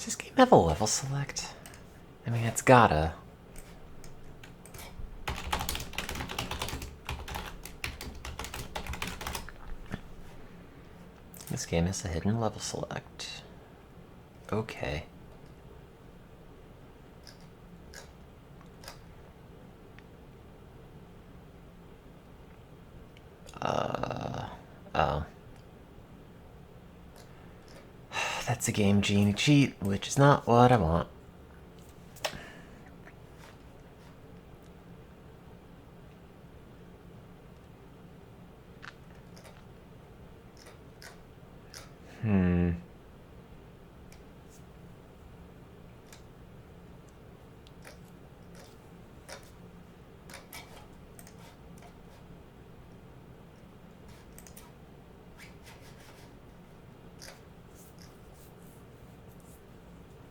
Does this game have a level select? I mean, it's gotta. This game has a hidden level select. Okay. Oh. That's a Game Genie cheat, which is not what I want.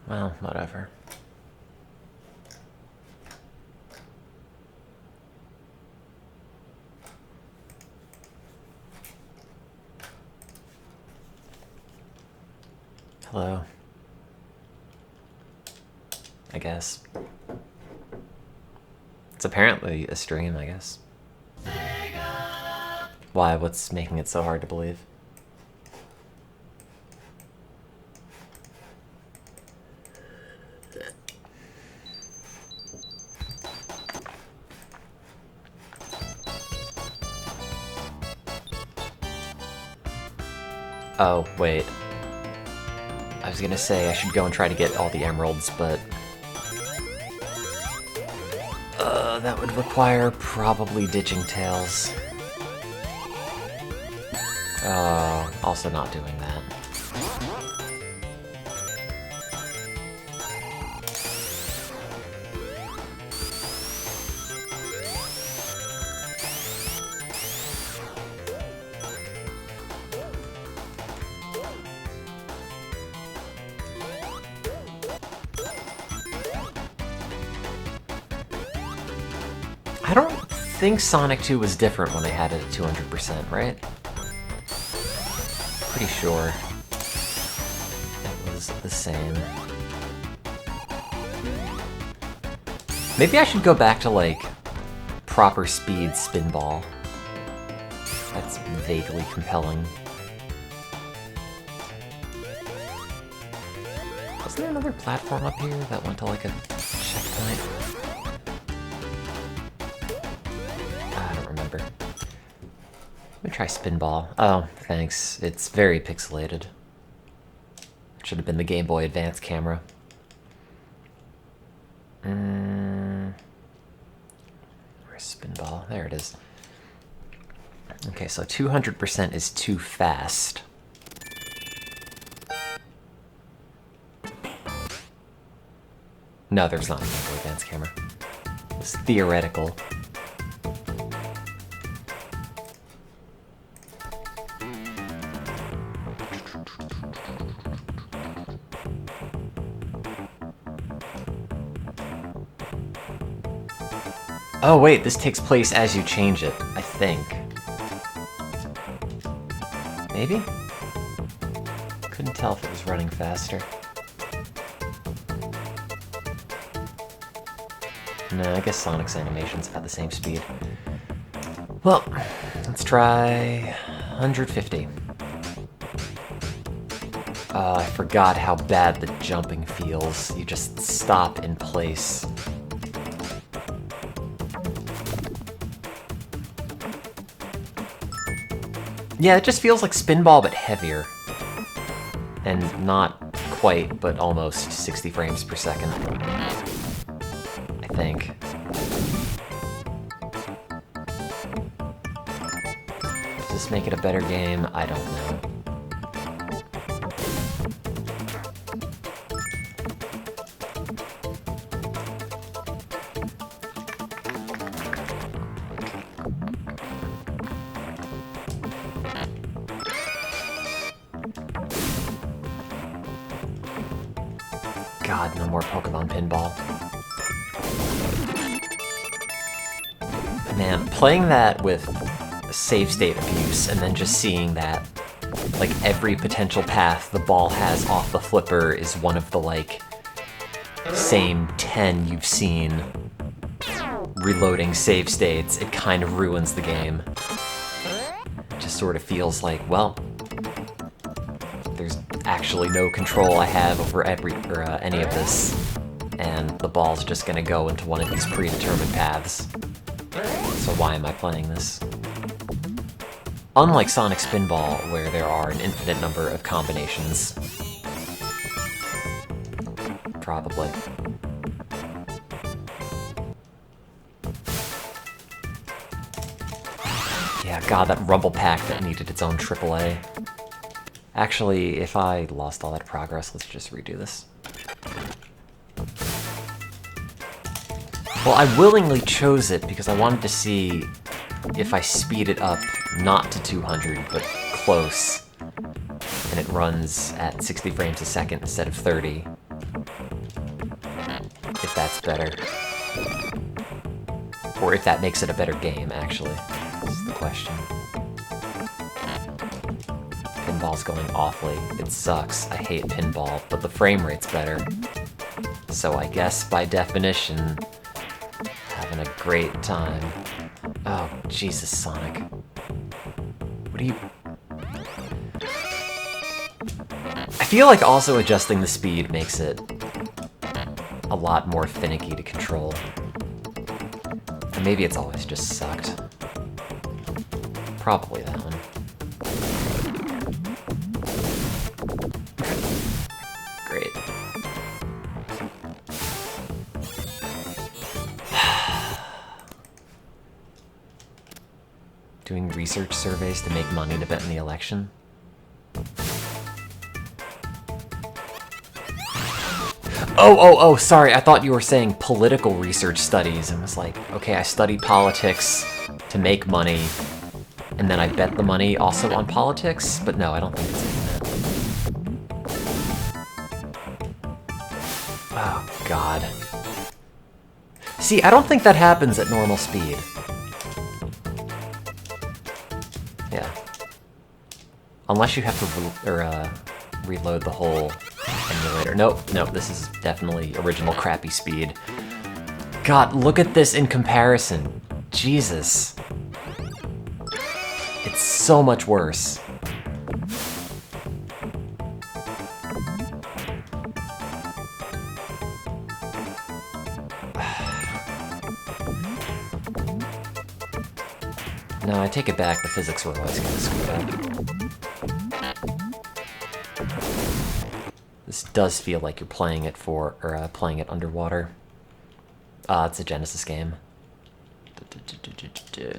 Well, whatever. Hello. I guess. It's apparently a stream, I guess. Why? What's making it so hard to believe? Oh, wait. I was gonna say I should go and try to get all the emeralds, but... that would require probably ditching Tails. Also not doing that. I don't think Sonic 2 was different when I had it at 200%, right? Pretty sure it was the same. Maybe I should go back to, like, proper speed Spinball. That's vaguely compelling. Was there another platform up here that went to, like, a checkpoint? I don't remember. Let me try Spinball. Oh, thanks. It's very pixelated. Should have been the Game Boy Advance camera. Where's Spinball? There it is. Okay, so 200% is too fast. No, there's not a Game Boy Advance camera. It's theoretical. Oh wait, this takes place as you change it, I think. Maybe? Couldn't tell if it was running faster. No, I guess Sonic's animations have the same speed. Well, let's try 150. I forgot how bad the jumping feels. You just stop in place. Yeah, it just feels like Spinball, but heavier. And not quite, but almost 60 frames per second. I think. Does this make it a better game? I don't know. God, no more Pokemon Pinball. Man, playing that with save state abuse and then just seeing that, like every potential path the ball has off the flipper is one of the like same 10 you've seen reloading save states, it kind of ruins the game. It just sort of feels like, well, there's actually no control I have over any of this, and the ball's just gonna go into one of these predetermined paths. So why am I playing this? Unlike Sonic Spinball, where there are an infinite number of combinations. Probably. Yeah, god, that Rumble Pack that needed its own AAA. Actually, if I lost all that progress, let's just redo this. Well, I willingly chose it because I wanted to see if I speed it up, not to 200, but close, and it runs at 60 frames a second instead of 30. If that's better. Or if that makes it a better game, actually. Is the question. Pinball's going awfully. It sucks. I hate pinball, but the frame rate's better. So I guess, by definition, having a great time. Oh, Jesus, Sonic. What do you... I feel like also adjusting the speed makes it a lot more finicky to control. And maybe it's always just sucked. Probably that one. Great. Doing research surveys to make money to bet in the election? Oh, sorry, I thought you were saying political research studies, and was like, okay, I study politics to make money, and then I bet the money also on politics? But no, I don't think it's like that. Oh, God. See, I don't think that happens at normal speed. Yeah. Unless you have to reload the whole emulator. Nope, this is definitely original crappy speed. God, look at this in comparison. Jesus. It's so much worse. No, I take it back, the physics were always gonna screw up. This does feel like you're playing it playing it underwater. It's a Genesis game.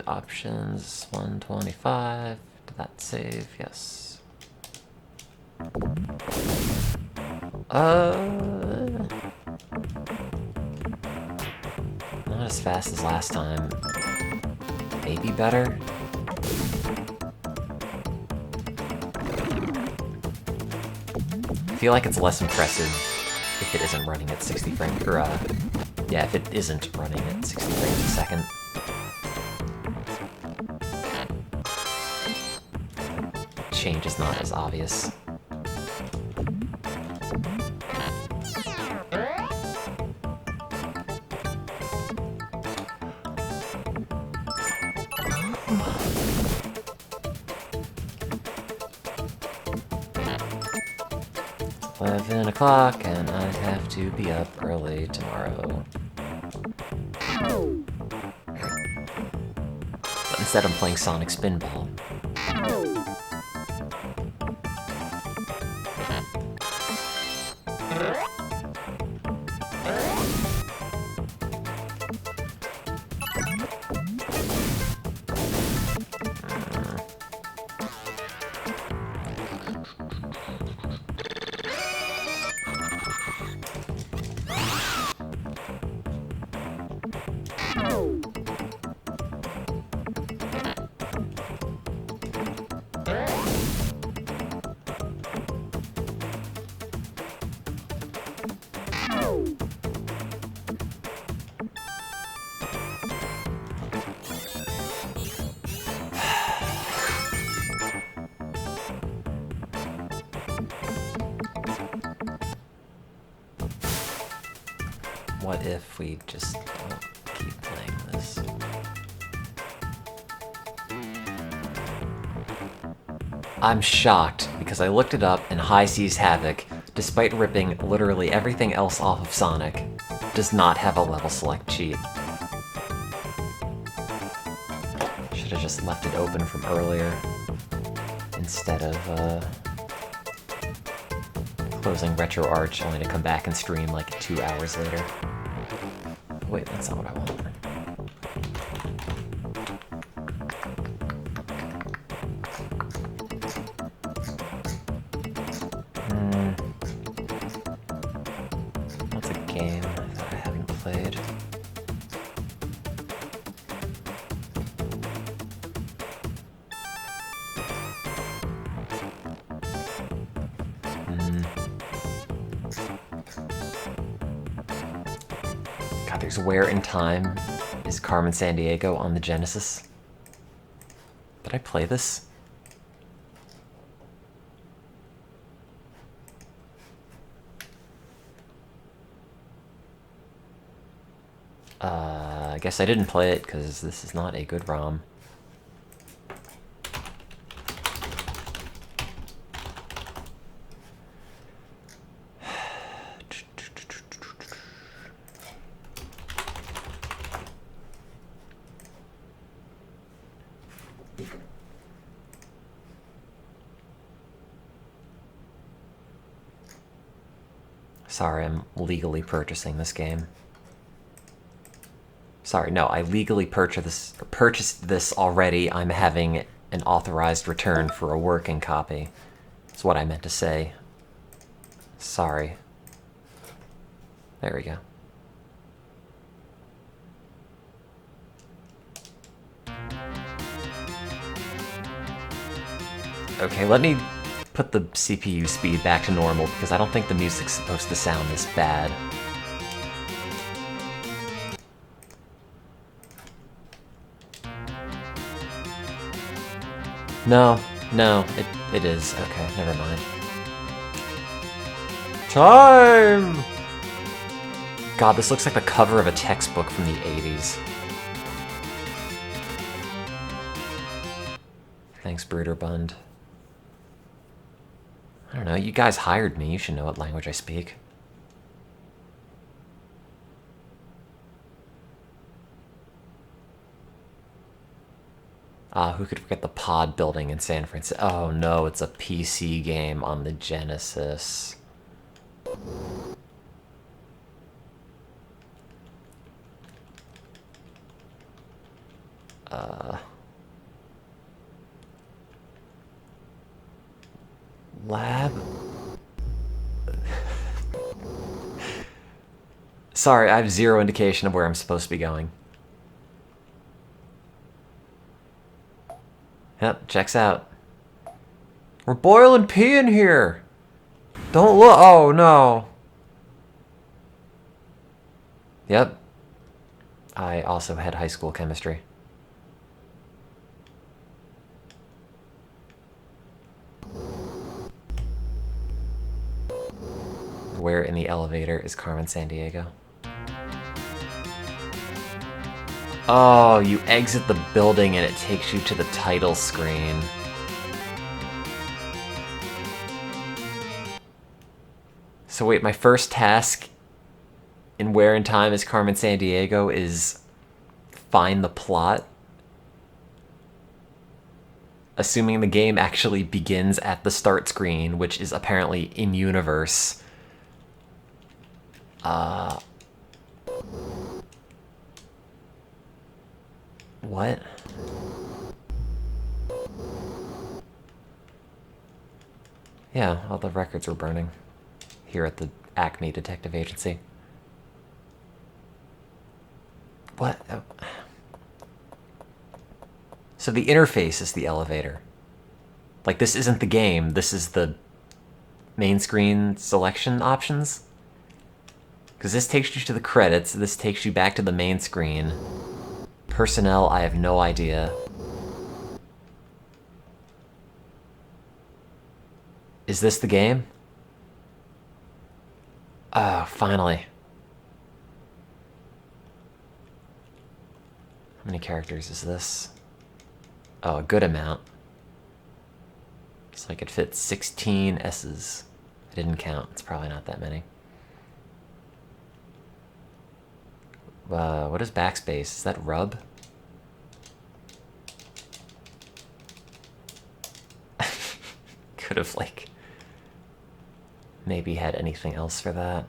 Options, 125, did that save? Yes. Not as fast as last time. Maybe better? I feel like it's less impressive if it isn't running at 60 frames, yeah, if it isn't running at 60 frames a second. Change is not as obvious. O'clock, and I have to be up early tomorrow. But instead I'm playing Sonic Spinball. What if we just don't keep playing this? I'm shocked because I looked it up and High Seas Havoc, despite ripping literally everything else off of Sonic, does not have a level select cheat. Should have just left it open from earlier instead of closing RetroArch only to come back and stream like 2 hours later. Wait, that's not what I want. What's a game that I haven't played? God, there's Where in Time is Carmen Sandiego on the Genesis. Did I play this? I guess I didn't play it because this is not a good ROM. Sorry, I'm legally purchasing this game. Sorry, no, I legally purchased this already. I'm having an authorized return for a working copy. That's what I meant to say. Sorry. There we go. Okay, let me put the CPU speed back to normal because I don't think the music's supposed to sound this bad. No, it is. Okay, never mind. Time! God, this looks like the cover of a textbook from the 80s. Thanks, Bruderbund. I don't know, you guys hired me. You should know what language I speak. Who could forget the pod building in San Francisco? Oh no, it's a PC game on the Genesis. Lab? Sorry, I have zero indication of where I'm supposed to be going. Yep, checks out. We're boiling pee in here! Don't look. Oh no. Yep. I also had high school chemistry. Where in the elevator is Carmen Sandiego? Oh, you exit the building and it takes you to the title screen. So wait, my first task in Where in Time is Carmen Sandiego is find the plot? Assuming the game actually begins at the start screen, which is apparently in-universe. What? Yeah, all the records were burning here at the Acme Detective Agency. What? So the interface is the elevator. Like, this isn't the game, this is the main screen selection options? Because this takes you to the credits, this takes you back to the main screen. Personnel, I have no idea. Is this the game? Oh, finally. many characters is this? Oh, a good amount. So I could fit 16 S's. I didn't count. It's probably not that many. What is backspace? Is that rub? Could have, like, maybe had anything else for that.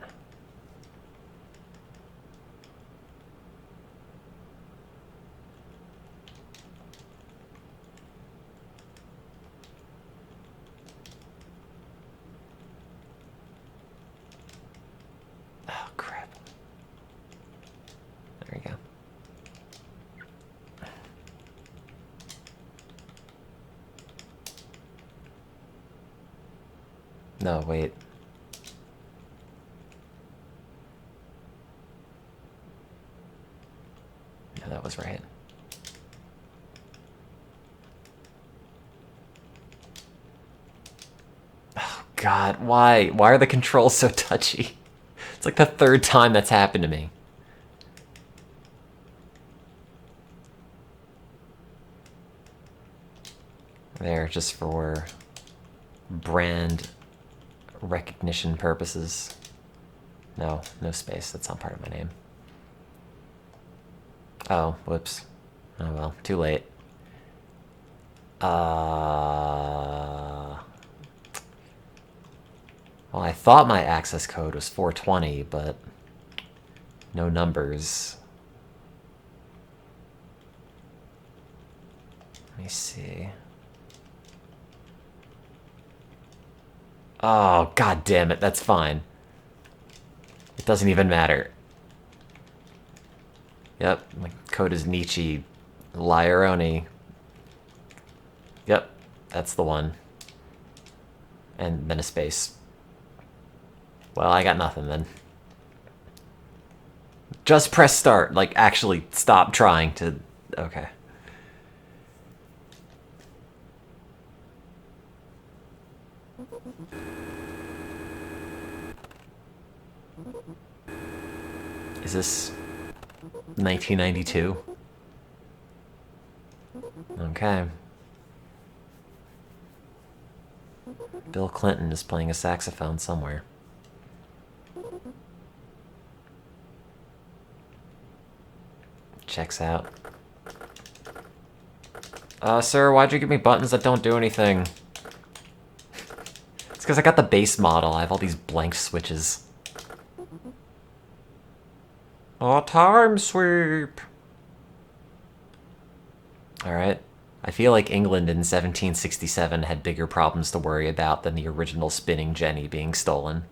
Oh, crap. There we go. No, wait. No, that was right. Oh, God, why? Why are the controls so touchy? It's like the third time that's happened to me. There, just for brand recognition purposes. No, no space. That's not part of my name. Oh, whoops. Oh well, too late. Well, I thought my access code was 420, but no numbers. Let me see. Oh, god damn it, that's fine. It doesn't even matter. Yep, my code is Nietzsche Liaroni. Yep, that's the one. And then a space. Well, I got nothing then. Just press start. Like, actually stop trying to... Okay. Is this 1992? Okay. Bill Clinton is playing a saxophone somewhere. Checks out. Sir, why'd you give me buttons that don't do anything? It's because I got the base model. I have all these blank switches. Oh, time sweep! Alright. I feel like England in 1767 had bigger problems to worry about than the original spinning Jenny being stolen.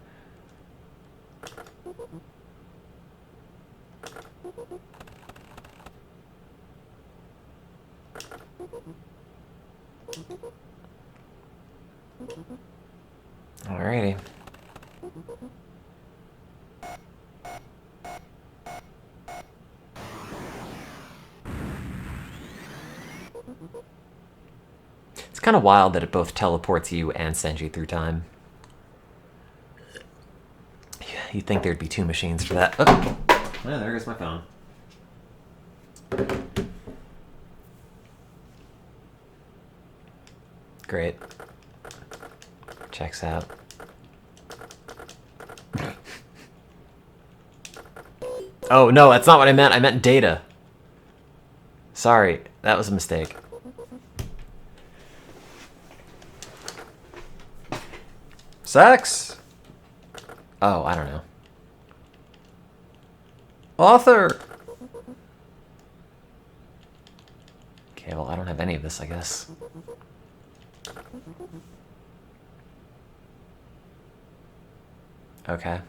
Alrighty. It's kind of wild that it both teleports you and sends you through time. You'd think there'd be two machines for that. Oh, yeah, there goes my phone. Great. Checks out. Oh, no, that's not what I meant. I meant data. Sorry, that was a mistake. Sex? Oh, I don't know. Author! Okay, well, I don't have any of this, I guess. Okay.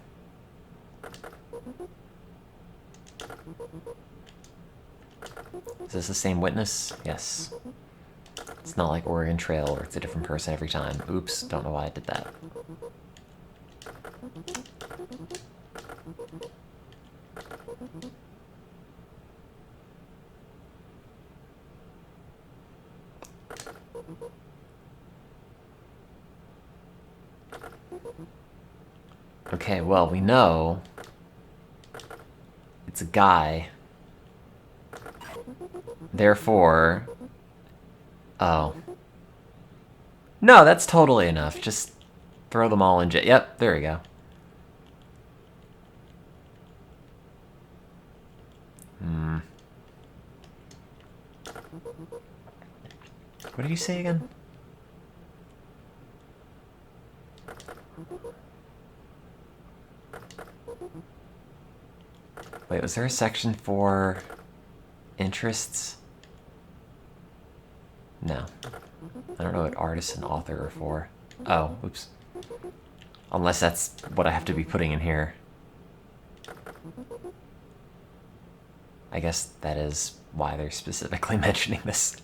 Is this the same witness? Yes. It's not like Oregon Trail where it's a different person every time. Oops, don't know why I did that. Okay, well, we know it's a guy. Therefore... Oh. No, that's totally enough. Just throw them all in jail. Yep, there we go. What did you say again? Wait, was there a section for interests? No. I don't know what artist and author are for. Oh, oops. Unless that's what I have to be putting in here. I guess that is why they're specifically mentioning this.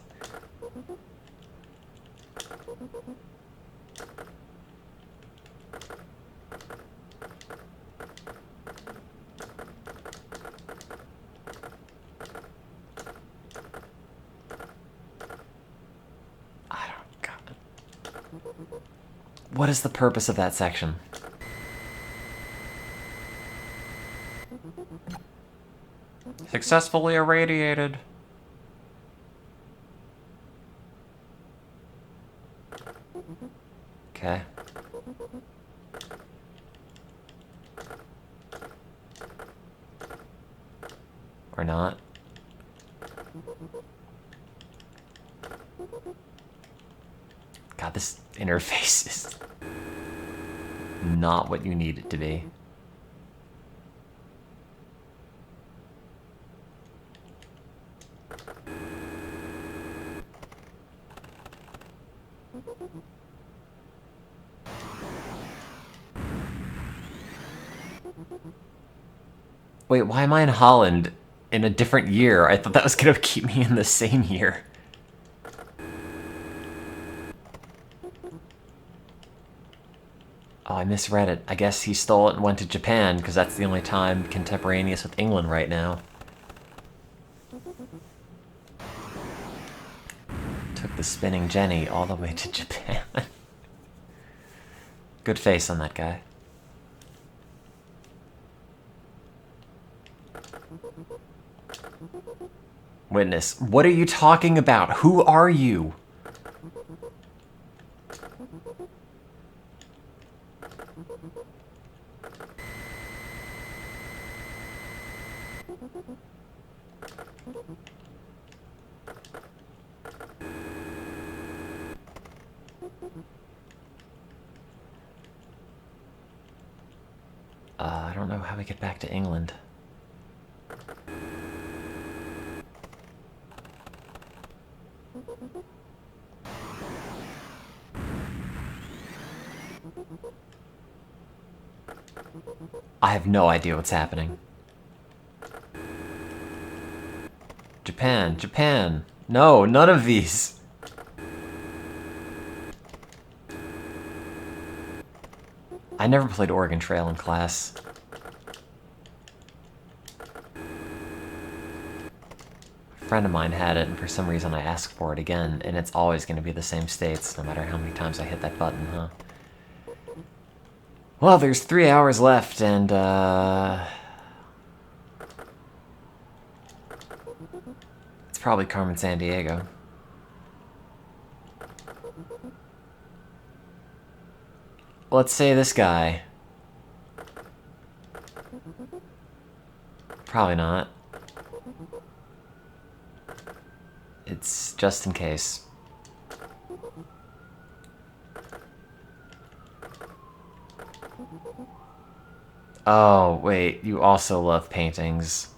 What is the purpose of that section? Successfully irradiated. Okay. Or not. God, this interface is not what you need it to be. Wait, why am I in Holland in a different year? I thought that was gonna keep me in the same year. Oh, I misread it. I guess he stole it and went to Japan, because that's the only time contemporaneous with England right now. Took the spinning Jenny all the way to Japan. Good face on that guy. Witness, what are you talking about? Who are you? I don't know how we get back to England. I have no idea what's happening. Japan, Japan. No, none of these. I never played Oregon Trail in class. A friend of mine had it, and for some reason I asked for it again, and it's always going to be the same states, no matter how many times I hit that button, huh? Well, there's 3 hours left, and, it's probably Carmen Sandiego. Let's say this guy. Probably not. It's just in case. Oh, wait, you also love paintings.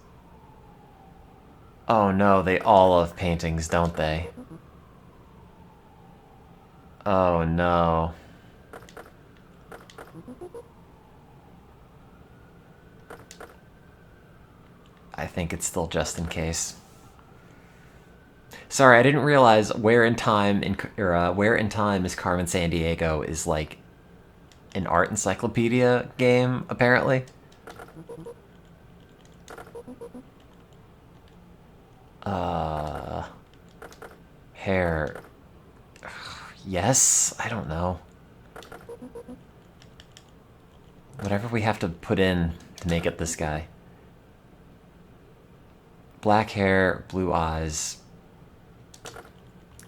Oh no, they all love paintings, don't they? Oh no. I think it's still just in case. Sorry, I didn't realize Where in Time is Carmen Sandiego is like an art encyclopedia game, apparently. Hair. Yes? I don't know. Whatever we have to put in to make it this guy. Black hair, blue eyes.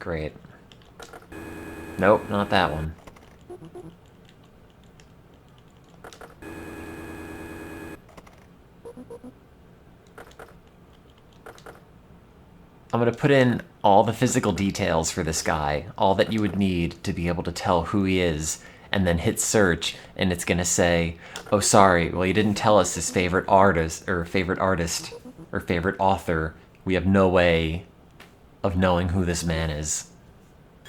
Great. Nope, not that one. I'm going to put in all the physical details for this guy, all that you would need to be able to tell who he is, and then hit search, and it's going to say, oh, sorry, well, you didn't tell us his favorite artist, or favorite author. We have no way of knowing who this man is.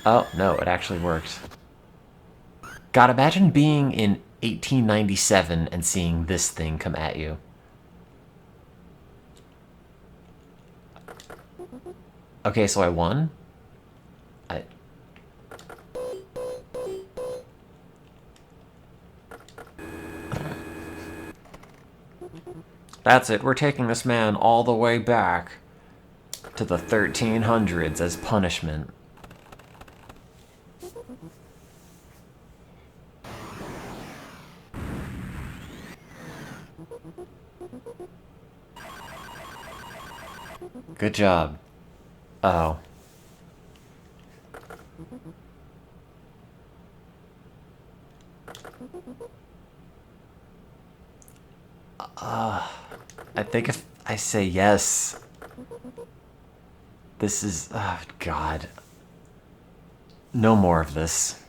Oh, no, it actually worked. God, imagine being in 1897 and seeing this thing come at you. Okay, so I won? That's it, we're taking this man all the way back to the 1300s as punishment. Good job. Oh. I think if I say yes, this is... Oh, God. No more of this.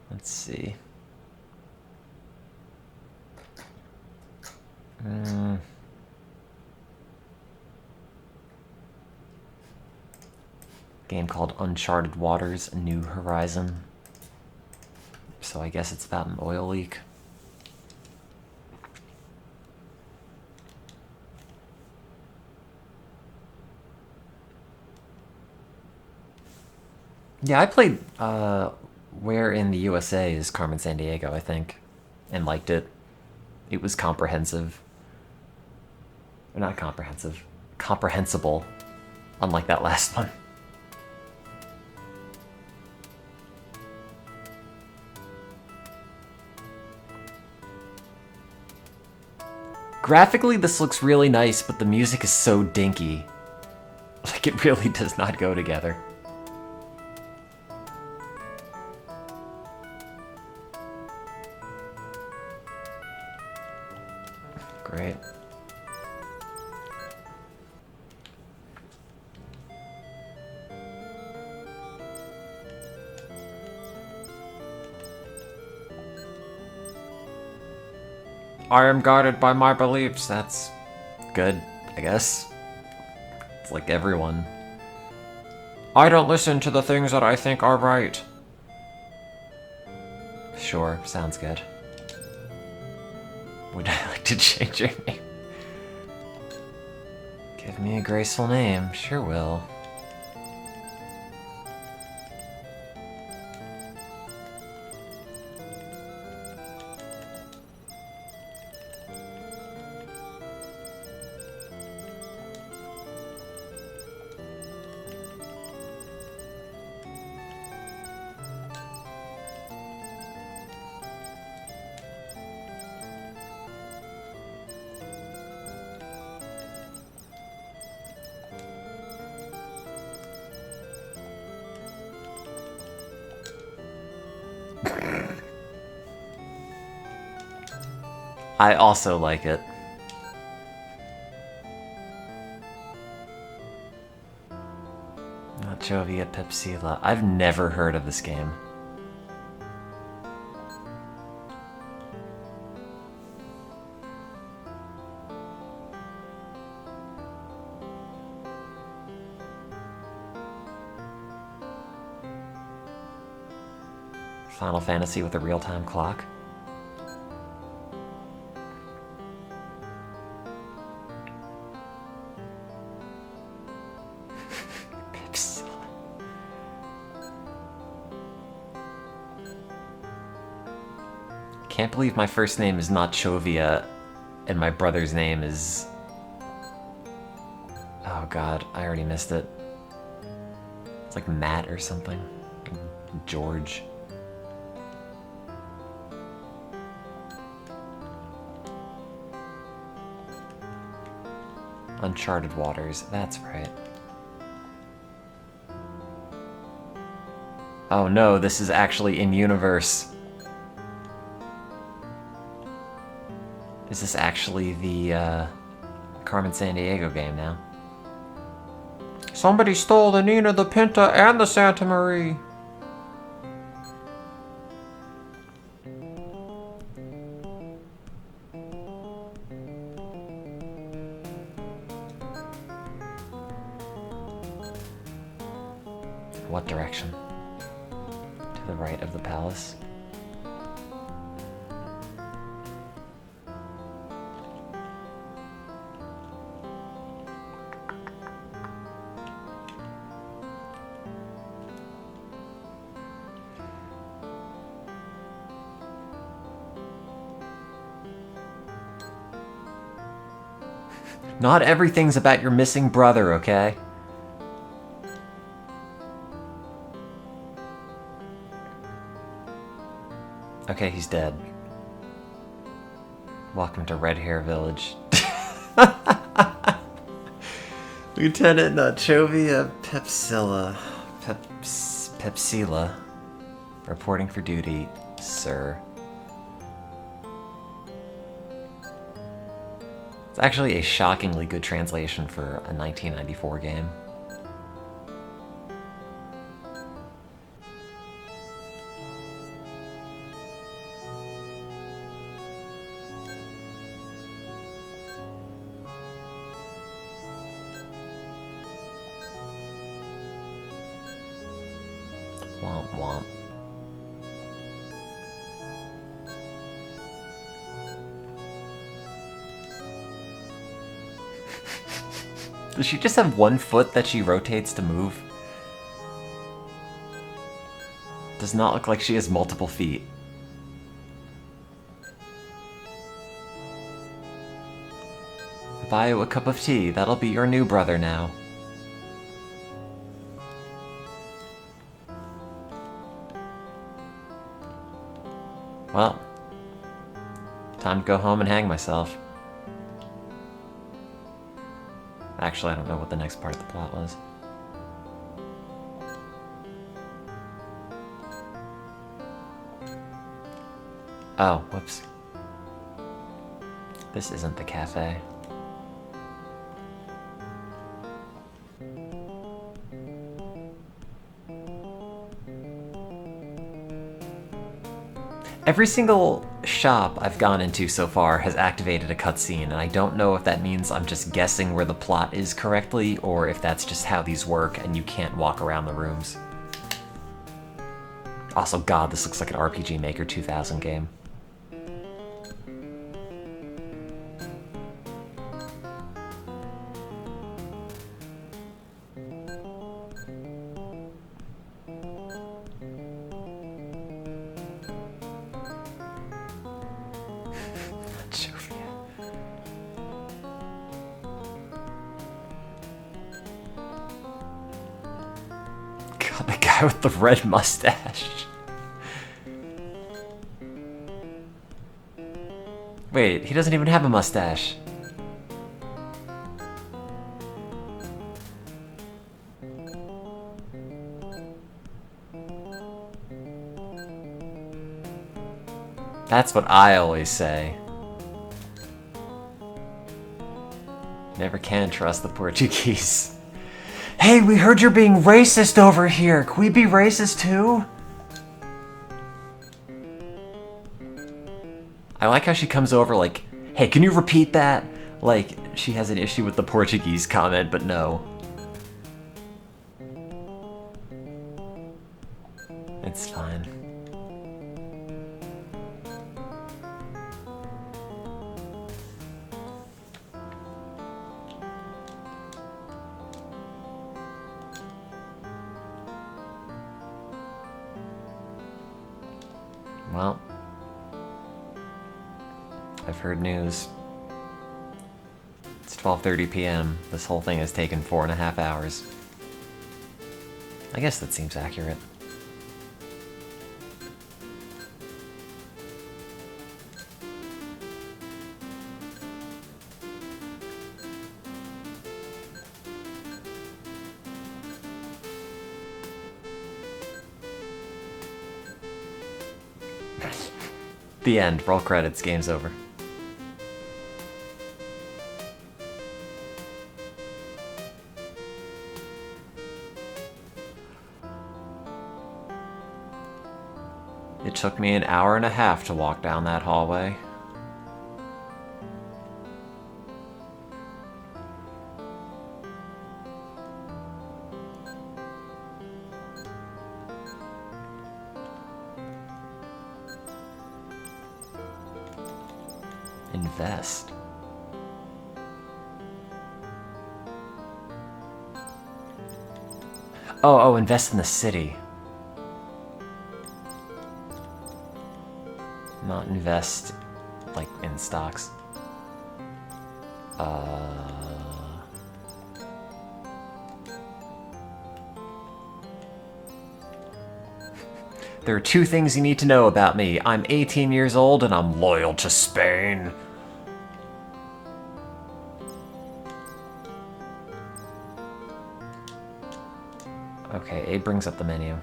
Let's see. Game called Uncharted Waters: A New Horizon. So I guess it's about an oil leak. Yeah, I played Where in the USA is Carmen Sandiego, I think, and liked it. It was comprehensive. Or not comprehensive. Comprehensible. Unlike that last one. Graphically, this looks really nice, but the music is so dinky. Like, it really does not go together. Great. I am guided by my beliefs. That's good, I guess. It's like everyone. I don't listen to the things that I think are right. Sure, sounds good. Would I like to change your name? Give me a graceful name. Sure will. I also like it. Nachovia Pepsila. I've never heard of this game. Final Fantasy with a real-time clock. Can't believe my first name is not Chovia, and my brother's name is... Oh god, I already missed it. It's like Matt or something. George. Uncharted Waters, that's right. Oh no, this is actually in-universe. Is this actually the Carmen Sandiego game now? Somebody stole the Nina, the Pinta, and the Santa Maria. What direction? To the right of the palace. Not everything's about your missing brother, okay? Okay, he's dead. Welcome to Red Hair Village. Lieutenant Nachovia Pepsila, reporting for duty, sir. It's actually a shockingly good translation for a 1994 game. Womp womp. Does she just have one foot that she rotates to move? Does not look like she has multiple feet. Buy you a cup of tea. That'll be your new brother now. Well, time to go home and hang myself. Actually, I don't know what the next part of the plot was. Oh, whoops. This isn't the cafe. Every single shop I've gone into so far has activated a cutscene, and I don't know if that means I'm just guessing where the plot is correctly, or if that's just how these work and you can't walk around the rooms. Also, God, this looks like an RPG Maker 2000 game. God, the guy with the red mustache. Wait, he doesn't even have a mustache. That's what I always say. Never can trust the Portuguese. Hey, we heard you're being racist over here. Can we be racist too? I like how she comes over like, hey, can you repeat that? Like, she has an issue with the Portuguese comment, but no. It's fine. Well, I've heard news. It's 12:30 p.m. This whole thing has taken 4.5 hours. I guess that seems accurate. The end. Roll credits. Game's over. It took me an hour and a half to walk down that hallway. Invest. Oh, invest in the city. Not invest, like, in stocks. There are two things you need to know about me. I'm 18 years old and I'm loyal to Spain. Okay, A brings up the menu.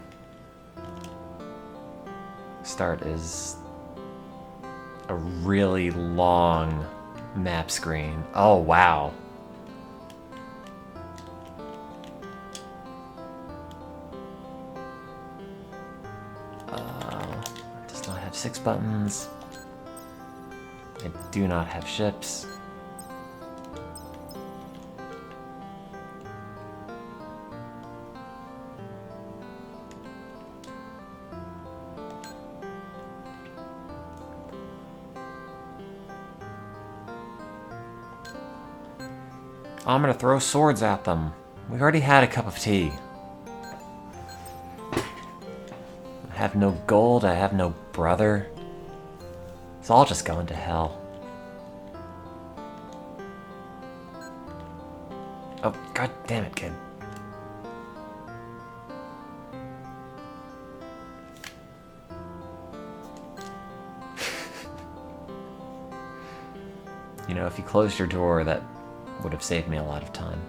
Start is a really long map screen. Oh, wow. It does not have 6 buttons. I do not have ships. I'm gonna throw swords at them. We already had a cup of tea. I have no gold, I have no brother. It's all just going to hell. Oh, god damn it, kid. You know, if you closed your door, that would have saved me a lot of time.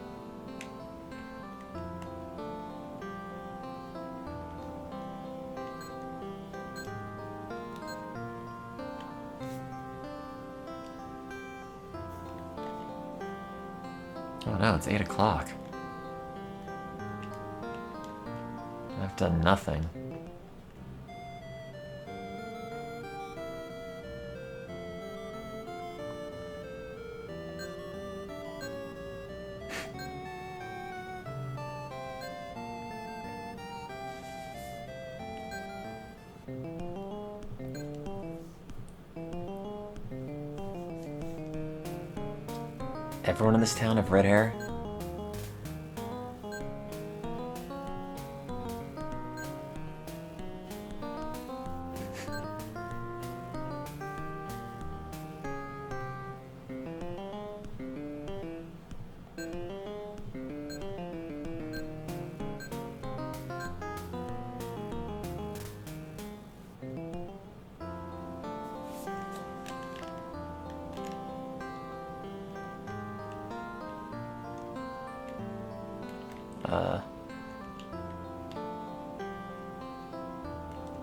Oh no, it's 8 o'clock. I've done nothing. Everyone in this town have red hair?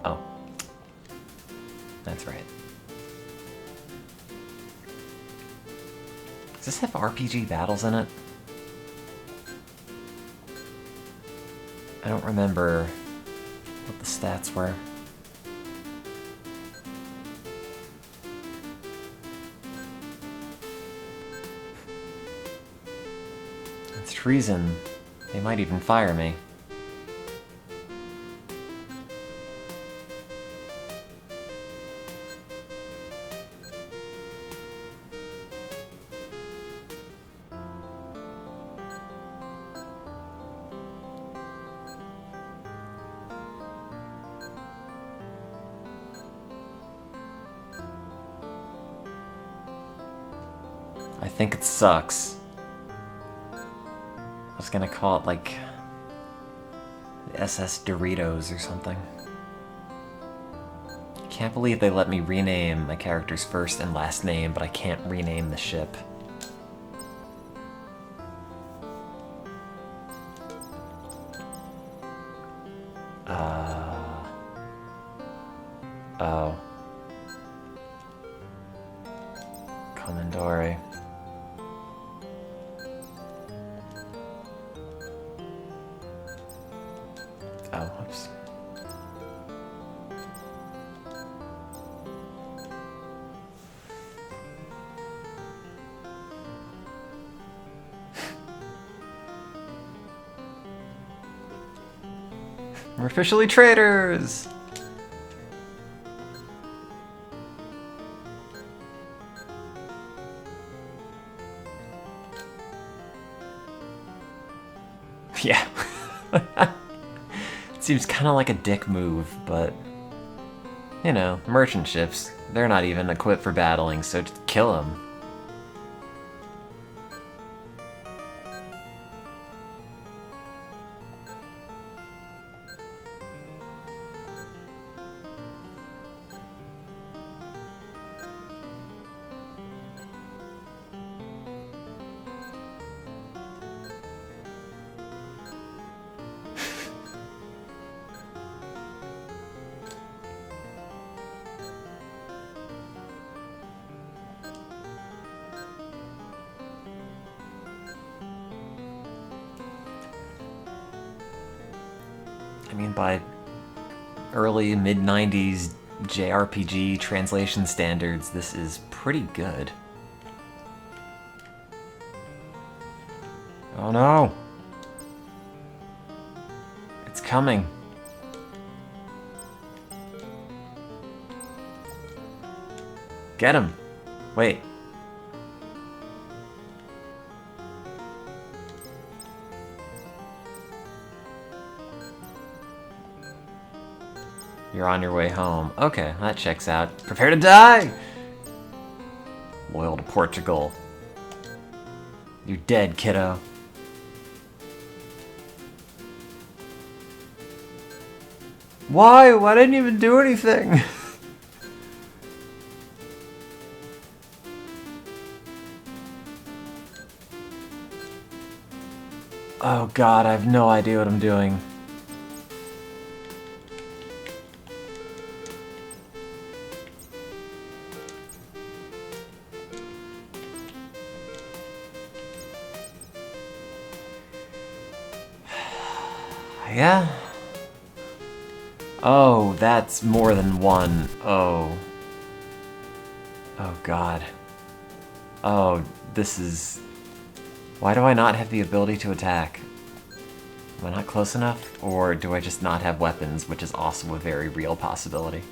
Oh. That's right. Does this have RPG battles in it? I don't remember what the stats were. It's treason. They might even fire me. I think it sucks. I was gonna call it like the SS Doritos or something. Can't believe they let me rename my character's first and last name, but I can't rename the ship. Oh. Komandori. Oh, whoops. We're officially traitors! Yeah. It seems kind of like a dick move, but... You know, merchant ships. They're not even equipped for battling, so just kill them. I mean, by early, mid-90s JRPG translation standards, this is pretty good. Oh no! It's coming. Get him! Wait. You're on your way home. Okay, that checks out. Prepare to die! Loyal to Portugal. You're dead, kiddo. Why? Why didn't you even do anything? Oh god, I have no idea what I'm doing. Yeah? Oh, that's more than one. Oh. Oh god. Oh, this is... Why do I not have the ability to attack? Am I not close enough? Or do I just not have weapons, which is also a very real possibility?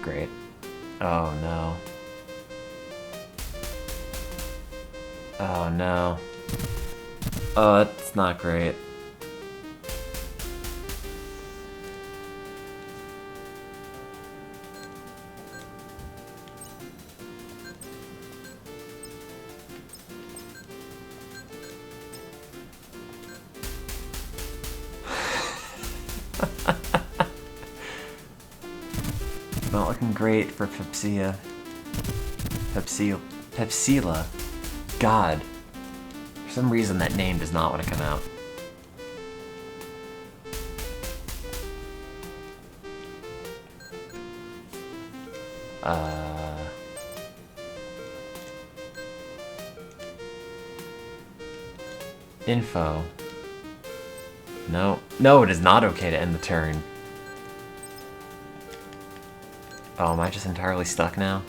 Great. Oh no. Oh no. Oh, that's not great. Not looking great for Pepsia. Pepsila. God. For some reason that name does not want to come out. Info. No. No, it is not okay to end the turn. Oh, am I just entirely stuck now?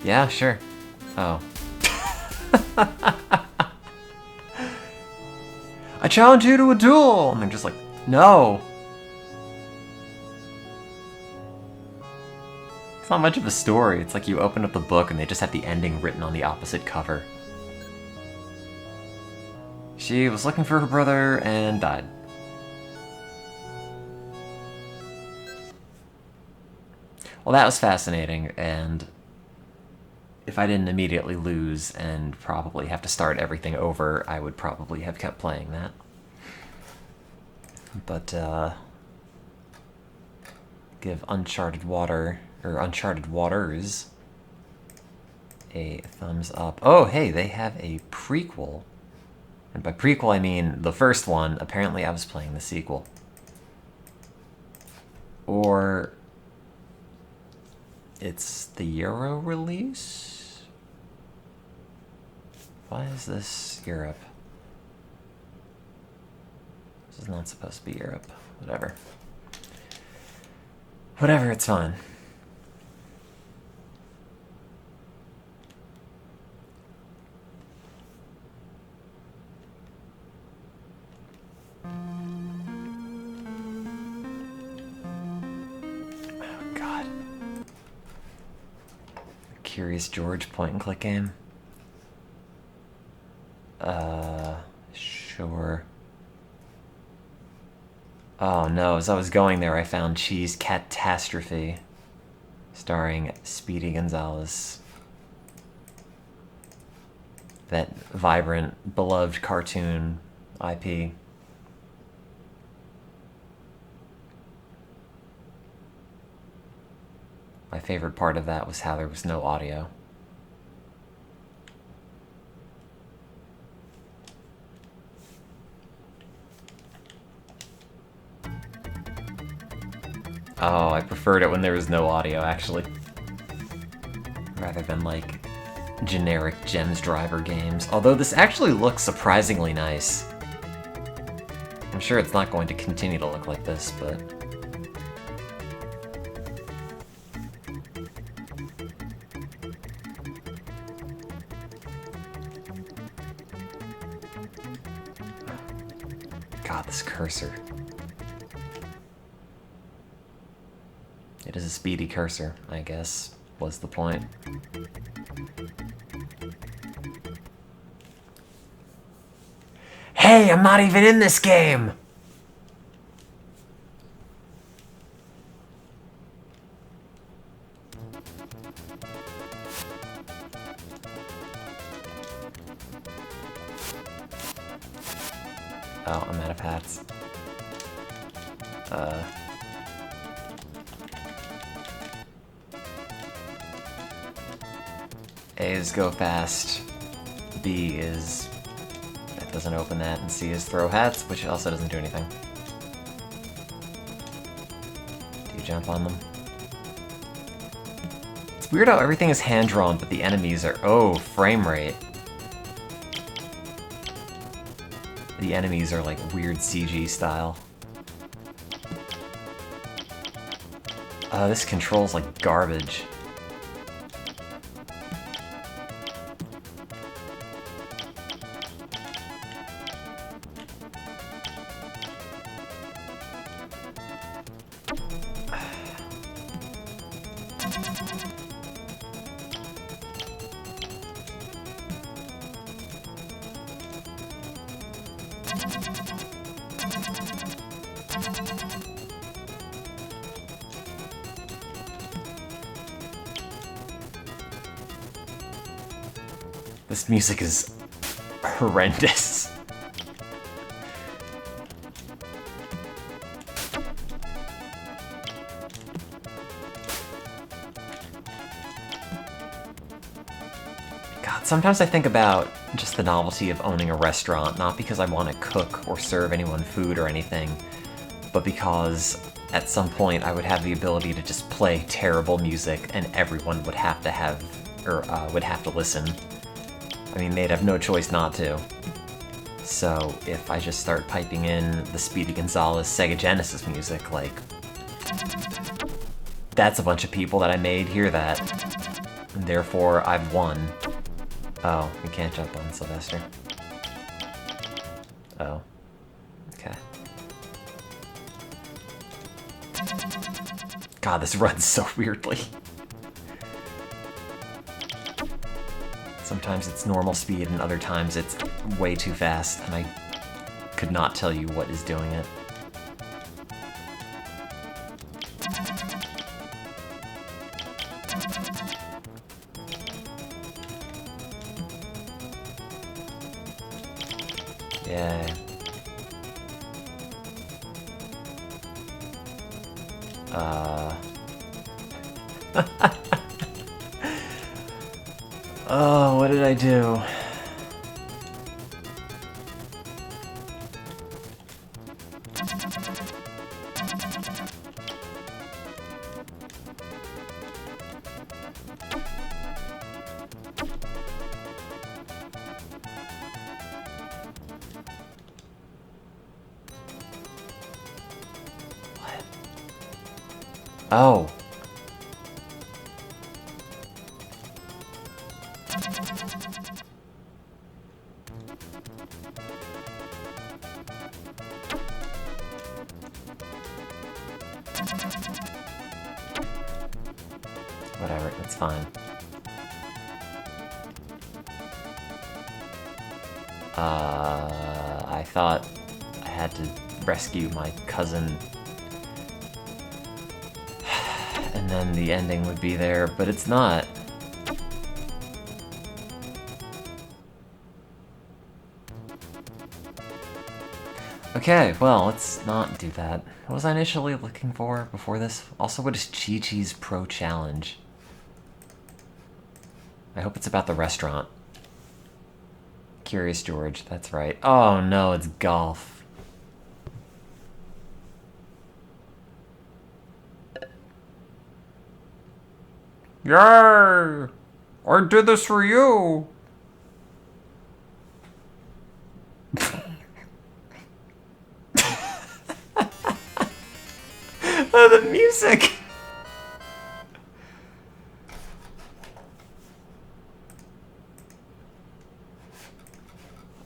Yeah, sure. Oh. I challenge you to a duel! And they're just like, no! It's not much of a story. It's like you open up the book and they just have the ending written on the opposite cover. She was looking for her brother and died. Well, that was fascinating, and if I didn't immediately lose and probably have to start everything over, I would probably have kept playing that. But, give Uncharted Waters a thumbs up. Oh, hey, they have a prequel. And by prequel, I mean the first one. Apparently, I was playing the sequel. Or it's the Euro release? Why is this Europe? This is not supposed to be Europe. Whatever. Whatever, it's fine. Curious George point-and-click game? Sure. Oh no, as I was going there I found Cheese Catastrophe, starring Speedy Gonzales. That vibrant, beloved cartoon IP. My favorite part of that was how there was no audio. Oh, I preferred it when there was no audio, actually. Rather than, like, generic Gems Driver games. Although this actually looks surprisingly nice. I'm sure it's not going to continue to look like this, but... God, this cursor. It is a speedy cursor, I guess, was the point. Hey, I'm not even in this game! Oh, I'm out of hats. A is go fast. B is... that doesn't open that. And C is throw hats, which also doesn't do anything. Do you jump on them? It's weird how everything is hand-drawn, but the enemies are... oh, frame rate. The enemies are like weird CG style. This controls like garbage. This music is horrendous. God, sometimes I think about just the novelty of owning a restaurant, not because I want to cook or serve anyone food or anything, but because at some point I would have the ability to just play terrible music and everyone would have to have, or would have to listen. I mean, they'd have no choice not to. So if I just start piping in the Speedy Gonzales Sega Genesis music, like... that's a bunch of people that I made hear that. And therefore, I've won. Oh, you can't jump on Sylvester. Oh. Okay. God, this runs so weirdly. Sometimes it's normal speed, and other times it's way too fast, and I could not tell you what is doing it. Yeah. Oh, what did I do? What? Oh. Whatever, that's fine. I thought I had to rescue my cousin. And then the ending would be there, but it's not. Okay, well, let's not do that. What was I initially looking for before this? Also, what is Chi-Chi's Pro Challenge? I hope it's about the restaurant. Curious George, that's right. Oh no, it's golf. Yay! I did this for you! Oh, the music!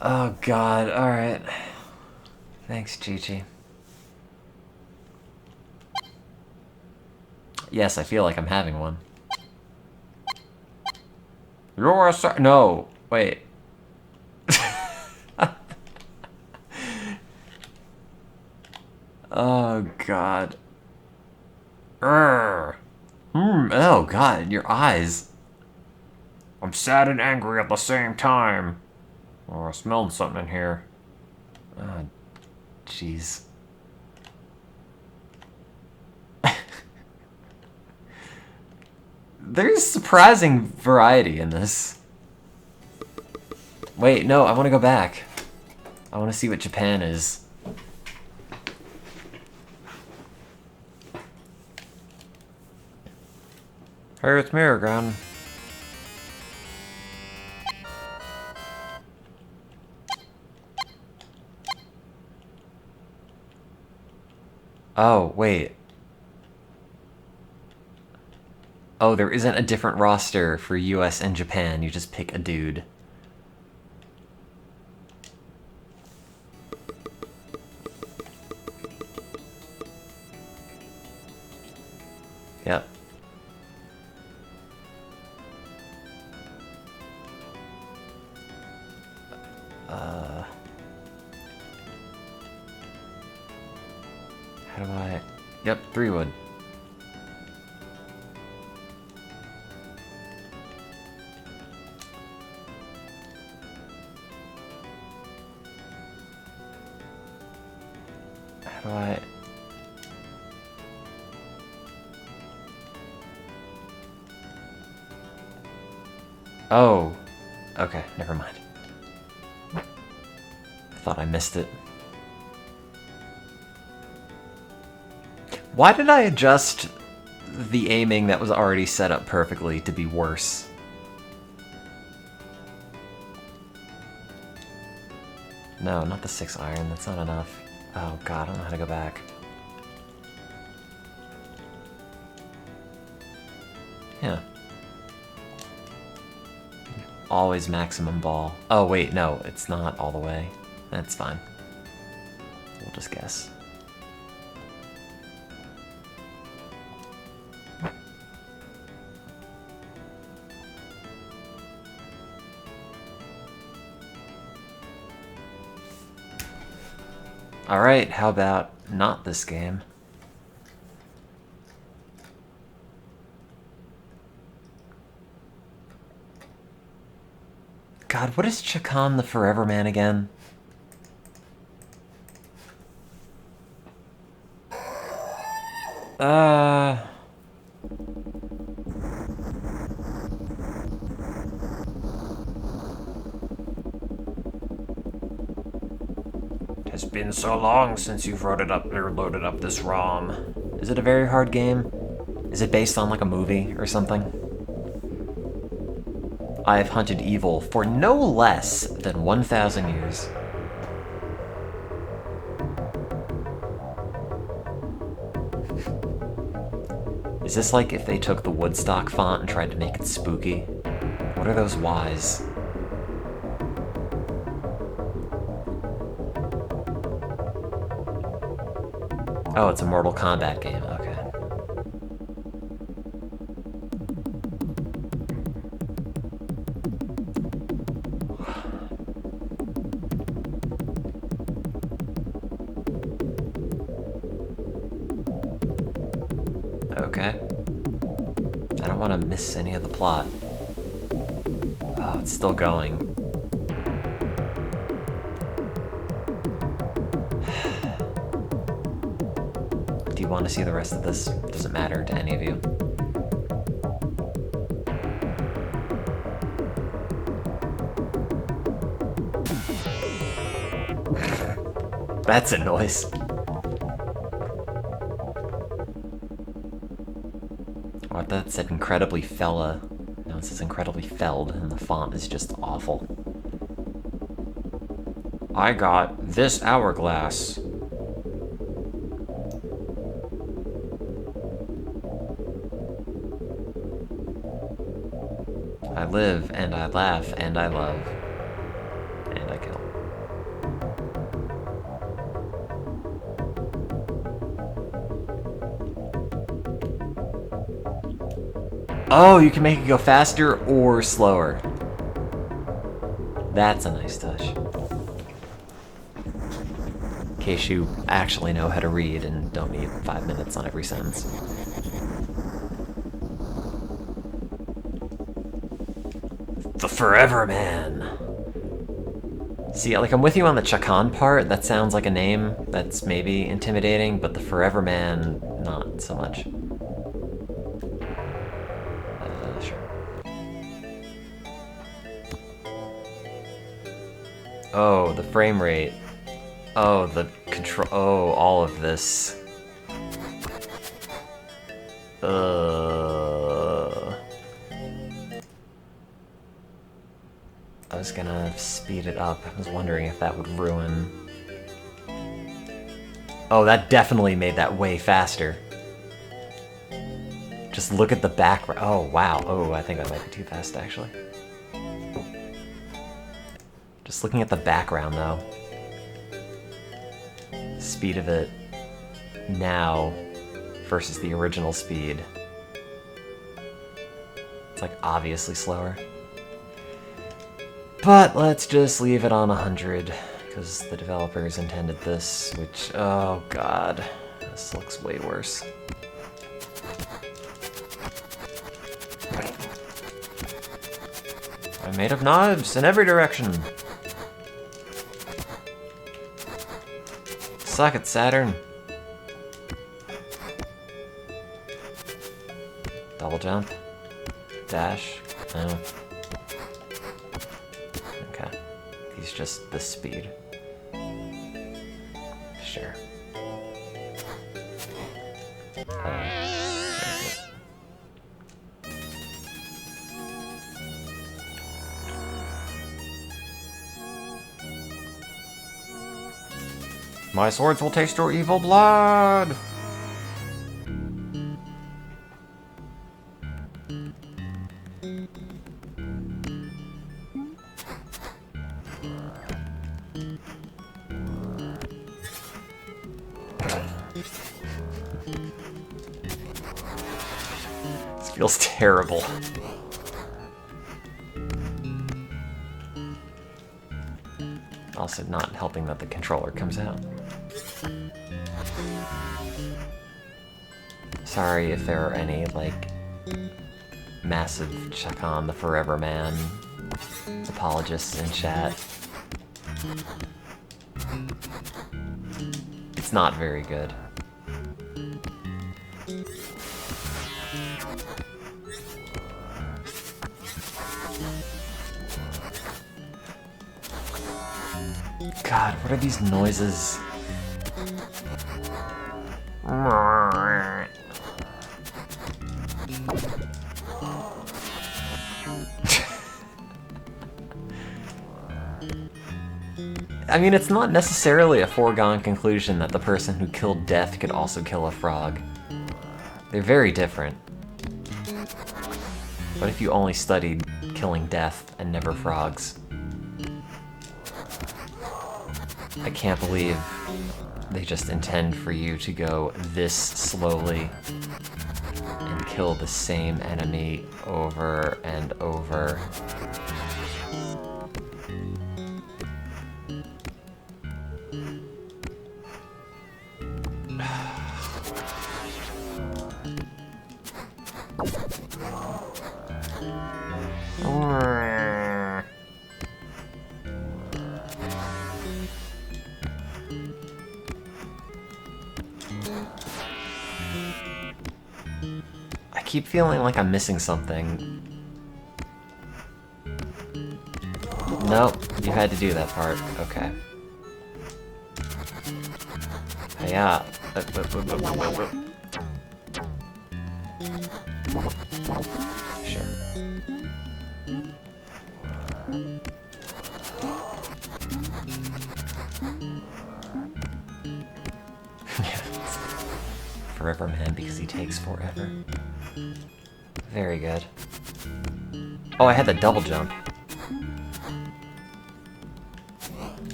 Oh god, alright. Thanks, Chi-Chi. Yes, I feel like I'm having one. You're a no, wait. Oh god. Oh god, your eyes. I'm sad and angry at the same time. Oh, I smelled something in here. Oh, jeez. There's surprising variety in this. Wait, no, I want to go back. I want to see what Japan is. Hey, it's me again. Oh, wait. Oh, there isn't a different roster for US and Japan. You just pick a dude. Yep. How do I... Yep, 3 wood. How do I... Oh. Okay, never mind. I thought I missed it. Why did I adjust the aiming that was already set up perfectly to be worse? No, not the 6 iron. That's not enough. Oh god, I don't know how to go back. Yeah. Always maximum ball. Oh wait, no, it's not all the way. That's fine. We'll just guess. Alright, how about not this game? God, what is Chakan the Forever Man again? It has been so long since you've loaded up this ROM. Is it a very hard game? Is it based on like a movie or something? I have hunted evil for no less than 1,000 years. Is this like if they took the Woodstock font and tried to make it spooky? What are those Ys? Oh, it's a Mortal Kombat game, okay. Okay. I don't want to miss any of the plot. Oh, it's still going. Do you want to see the rest of this? Does it matter to any of you? That's a noise. Oh, that said incredibly fella. No, it says incredibly felled, and the font is just awful. I got this hourglass. I live, and I laugh, and I love. And I kill. Oh, you can make it go faster or slower. That's a nice touch. In case you actually know how to read and don't need 5 minutes on every sentence. The Forever Man. See, like, I'm with you on the Chakan part. That sounds like a name that's maybe intimidating, but the Forever Man, not so much. Sure. Oh, the frame rate. Oh, the control. Oh, all of this. I was gonna speed it up. I was wondering if that would ruin. Oh, that definitely made that way faster. Just look at the background. Oh, wow. Oh, I think that might be too fast, actually. Just looking at the background, though. Speed of it now versus the original speed. It's like obviously slower. But let's just leave it on 100 because the developers intended this, which, oh god, this looks way worse. I'm made of knives in every direction. Suck it, Saturn. Double jump. Dash. Oh. Okay. He's just this speed. Sure. My swords will taste your evil blood! This feels terrible. Also not helping that the controller comes out. Sorry if there are any, like, massive Chakan the Forever Man apologists in chat. It's not very good. God, what are these noises? I mean, it's not necessarily a foregone conclusion that the person who killed Death could also kill a frog. They're very different. What if you only studied killing Death and never frogs? I can't believe they just intend for you to go this slowly and kill the same enemy over and over. I keep feeling like I'm missing something. Nope, you had to do that part. Okay. Yeah. Sure. Forever Man because he takes forever. Very good. Oh, I had the double jump.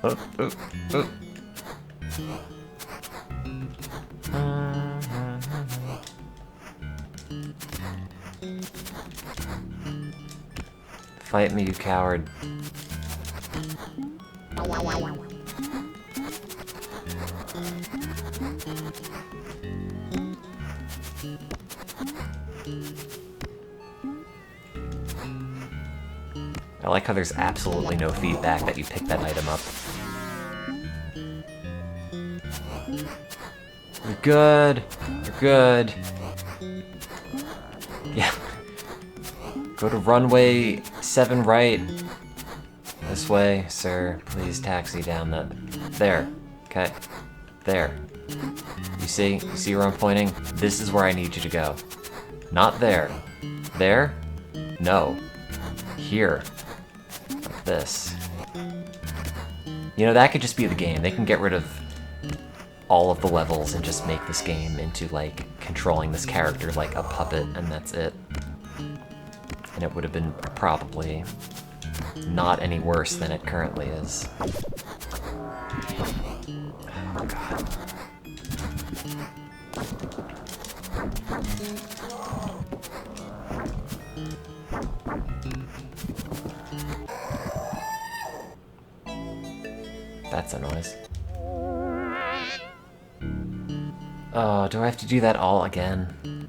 Oh. Fight me, you coward. I like how there's absolutely no feedback that you pick that item up. You're good. You're good. Yeah. Go to runway 7 right. This way, sir. Please taxi down that. There. Okay. There. You see? You see where I'm pointing? This is where I need you to go. Not there. There? No. Here. Like this. You know, that could just be the game. They can get rid of all of the levels and just make this game into, like, controlling this character like a puppet, and that's it. And it would have been probably not any worse than it currently is. Oh, God. That's a noise. Oh, do I have to do that all again?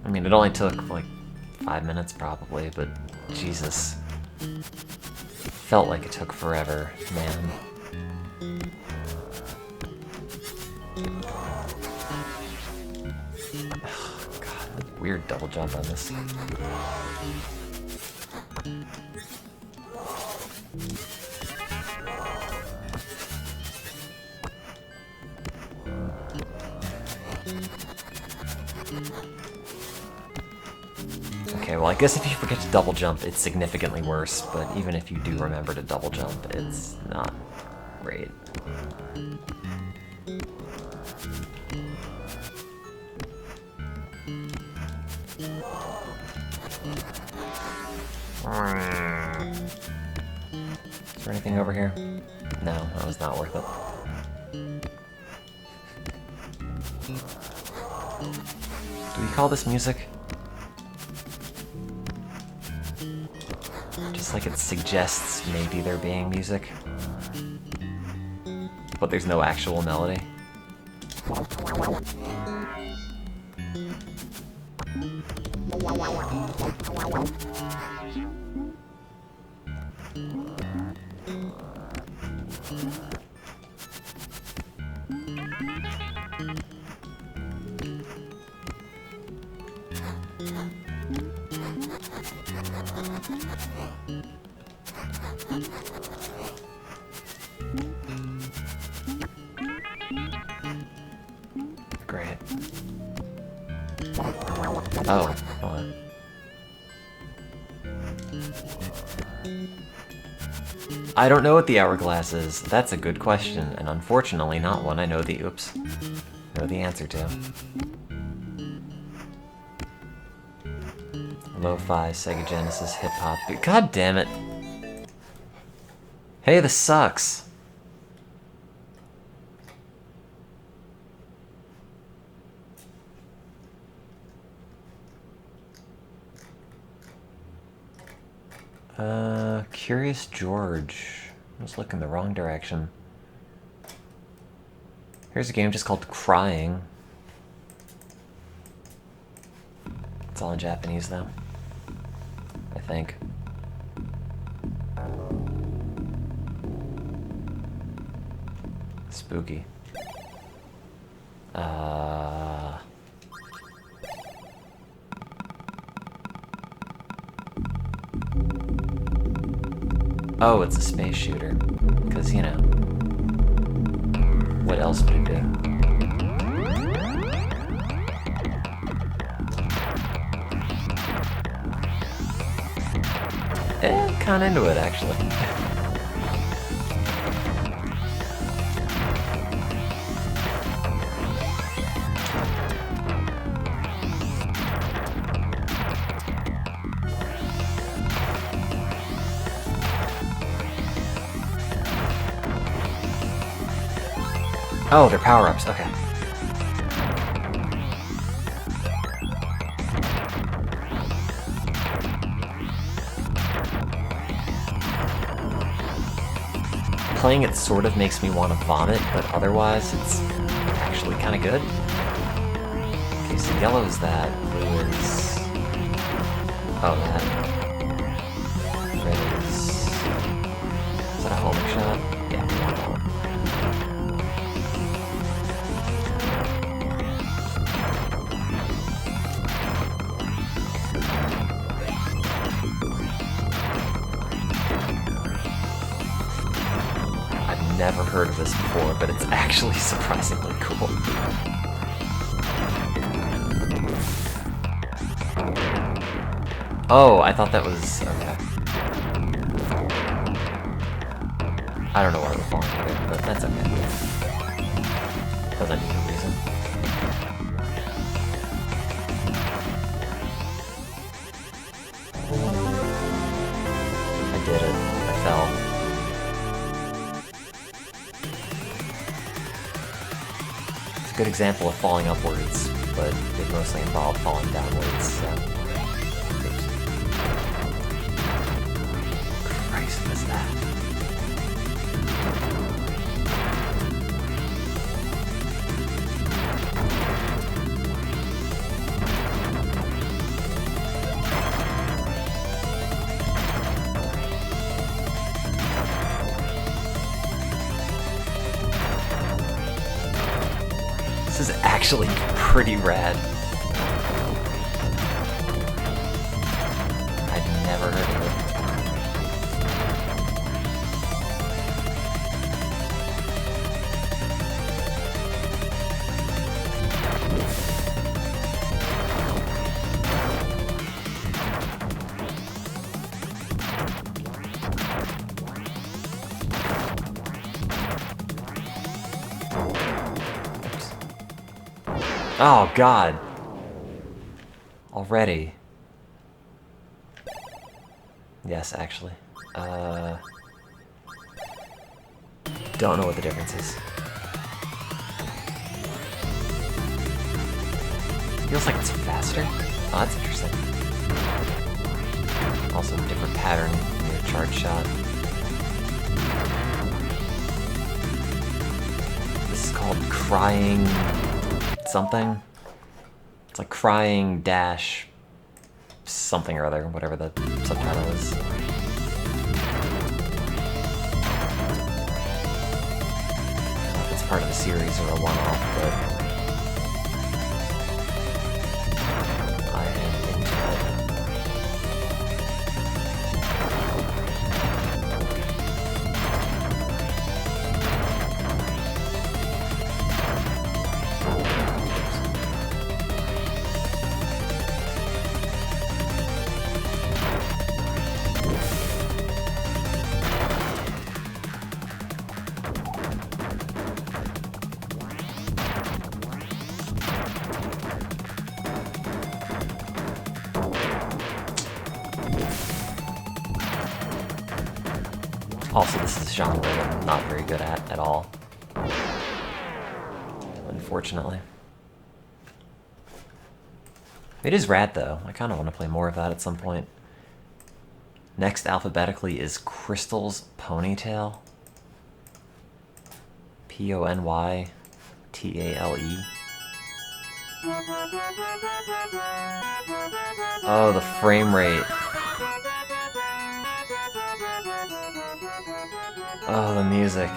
I mean, it only took, like, 5 minutes probably, but Jesus. Felt like it took forever, man. Oh, God, weird double jump on this. Okay, well, I guess if you forget to double jump, it's significantly worse, but even if you do remember to double jump, it's not great. Is there anything over here? No, that was not worth it. Do we call this music? Just like it suggests maybe there being music. But there's no actual melody. Great. Oh, what? I don't know what the hourglass is. That's a good question, and unfortunately not one I know the answer to. Lo-fi, Sega Genesis, hip-hop. God damn it. Hey, this sucks. Curious George. I was looking the wrong direction. Here's a game just called Crying. It's all in Japanese, though. I think. Spooky. Oh, it's a space shooter. Because, you know, what else would it be? Kinda into it, actually. Oh, they're power-ups, okay. Playing it sort of makes me want to vomit, but otherwise it's actually kind of good. Okay, so yellow is that, blue is... oh, that. Red is... is that a homing shot? Yeah, we want that one. Never heard of this before, but it's actually surprisingly cool. Oh, I thought that was... okay. I don't know why we're falling here, but that's okay. Doesn't need a reason. I did it. I fell. Good example of falling upwards, but it mostly involved falling downwards, so... oops. Christ, what's that? This is actually pretty rad. I'd never heard of it. Oh, God. Already. Yes, actually. Don't know what the difference is. Feels like it's faster. Oh, that's interesting. Also a different pattern in your charge shot. This is called Crying... something. It's like Crying dash something or other, whatever the subtitle is. I don't know if it's part of a series or a one-off, but I am into it. Also, this is a genre that I'm not very good at all. Unfortunately. It is rad, though. I kind of want to play more of that at some point. Next alphabetically is Crystal's Ponytail. Ponytale. Oh, the frame rate. Oh, the music.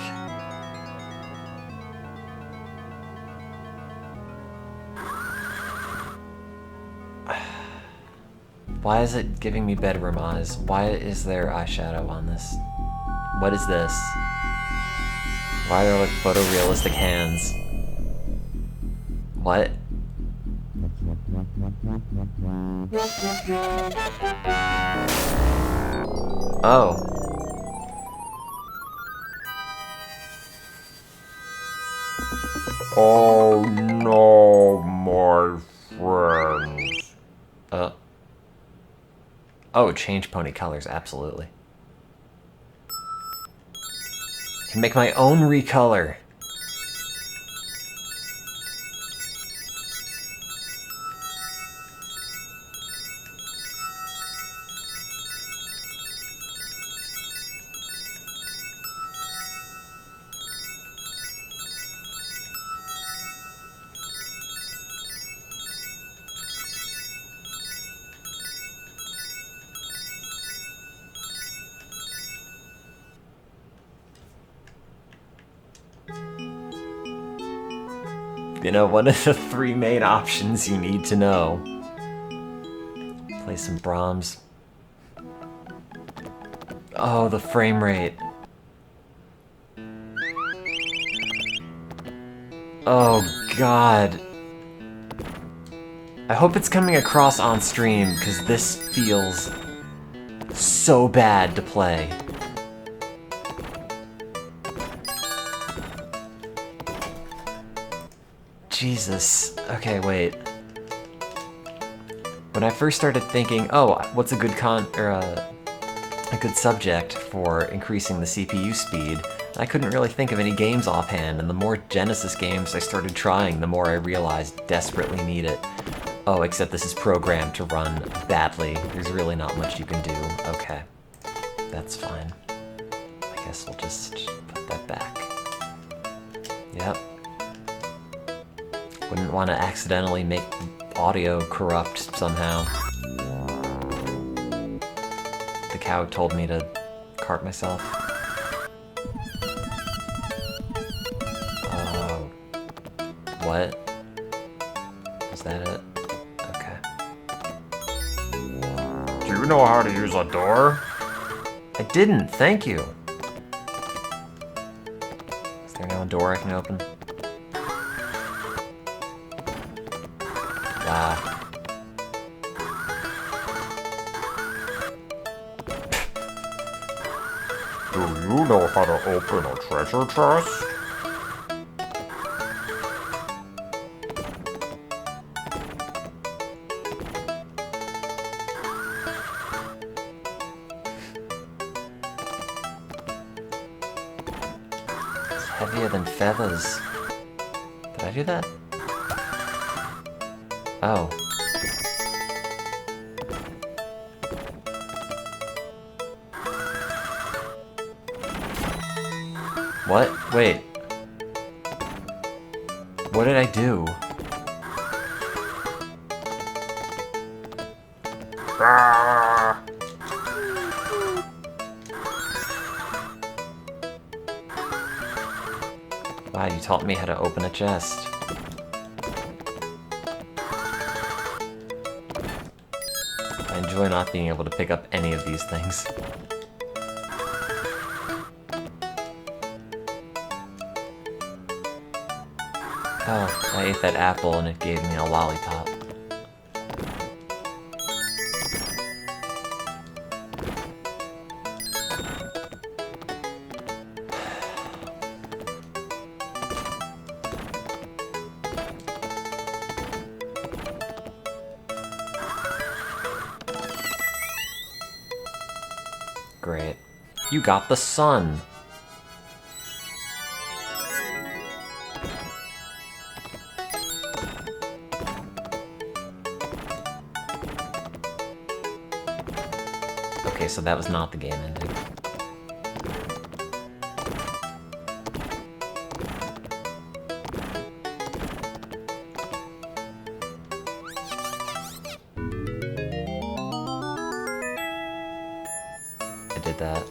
Why is it giving me bedroom eyes? Why is there eyeshadow on this? What is this? Why are there like photorealistic hands? What? Oh. Oh no, my friends. Oh, change pony colors, absolutely. Can make my own recolor. You know, one of the 3 main options you need to know. Play some Brahms. Oh, the frame rate. Oh, God. I hope it's coming across on stream, because this feels so bad to play. Jesus. Okay, wait. When I first started thinking, oh, what's a good a good subject for increasing the CPU speed, I couldn't really think of any games offhand, and the more Genesis games I started trying, the more I realized desperately need it. Oh, except this is programmed to run badly. There's really not much you can do. Okay. That's fine. I guess we'll just put that back. Yep. Wouldn't want to accidentally make audio corrupt somehow. The cow told me to cart myself. Oh. What? Is that it? Okay. Do you know how to use a door? I didn't, thank you. Is there now a door I can open? Ah. Do you know how to open a treasure chest? It's heavier than feathers. Did I do that? Oh. What? Wait. What did I do? Ah! Wow, you taught me how to open a chest. I enjoy not being able to pick up any of these things. Oh, I ate that apple and it gave me a lollipop. Great. You got the sun. Okay, so that was not the game ending. I did that.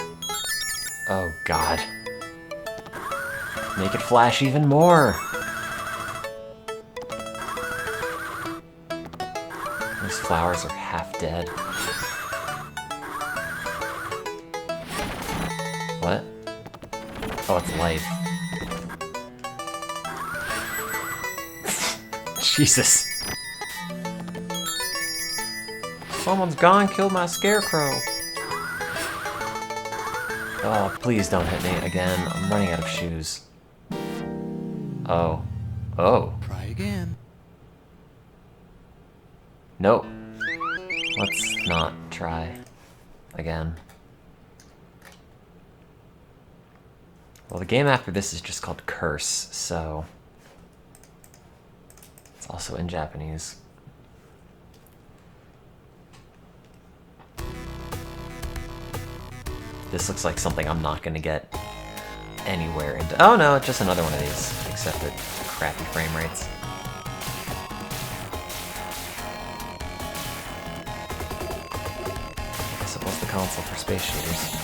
Oh god. Make it flash even more! Those flowers are half dead. What? Oh, it's life. Jesus. Someone's gone killed my scarecrow. Oh, please don't hit me again. I'm running out of shoes. Oh. Oh. Try again. Nope. Let's not try again. Well, the game after this is just called Curse, so it's also in Japanese. This looks like something I'm not gonna get anywhere into. Oh no, it's just another one of these, except at crappy frame rates. So what's the console for space shooters?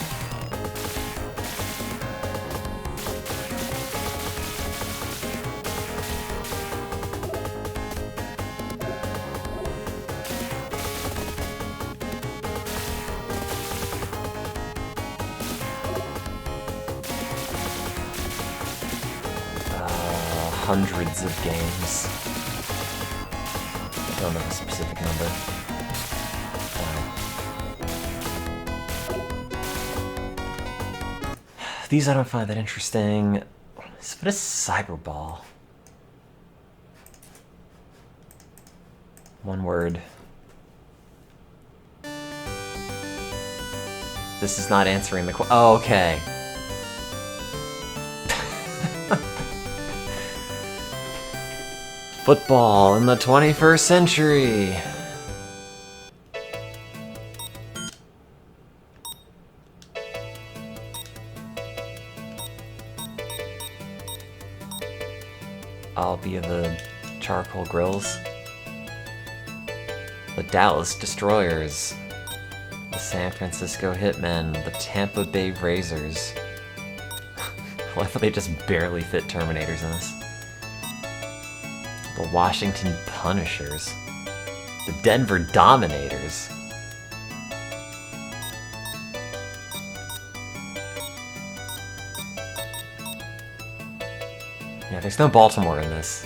Hundreds of games. I don't know the specific number. These I don't find that interesting. What is Cyberball? One word. This is not answering the question. Oh, okay. Football in the 21st century. I'll be the charcoal grills. The Dallas Destroyers. The San Francisco Hitmen. The Tampa Bay Razors. I like how they just barely fit Terminators in this. The Washington Punishers. The Denver Dominators. Yeah, there's no Baltimore in this.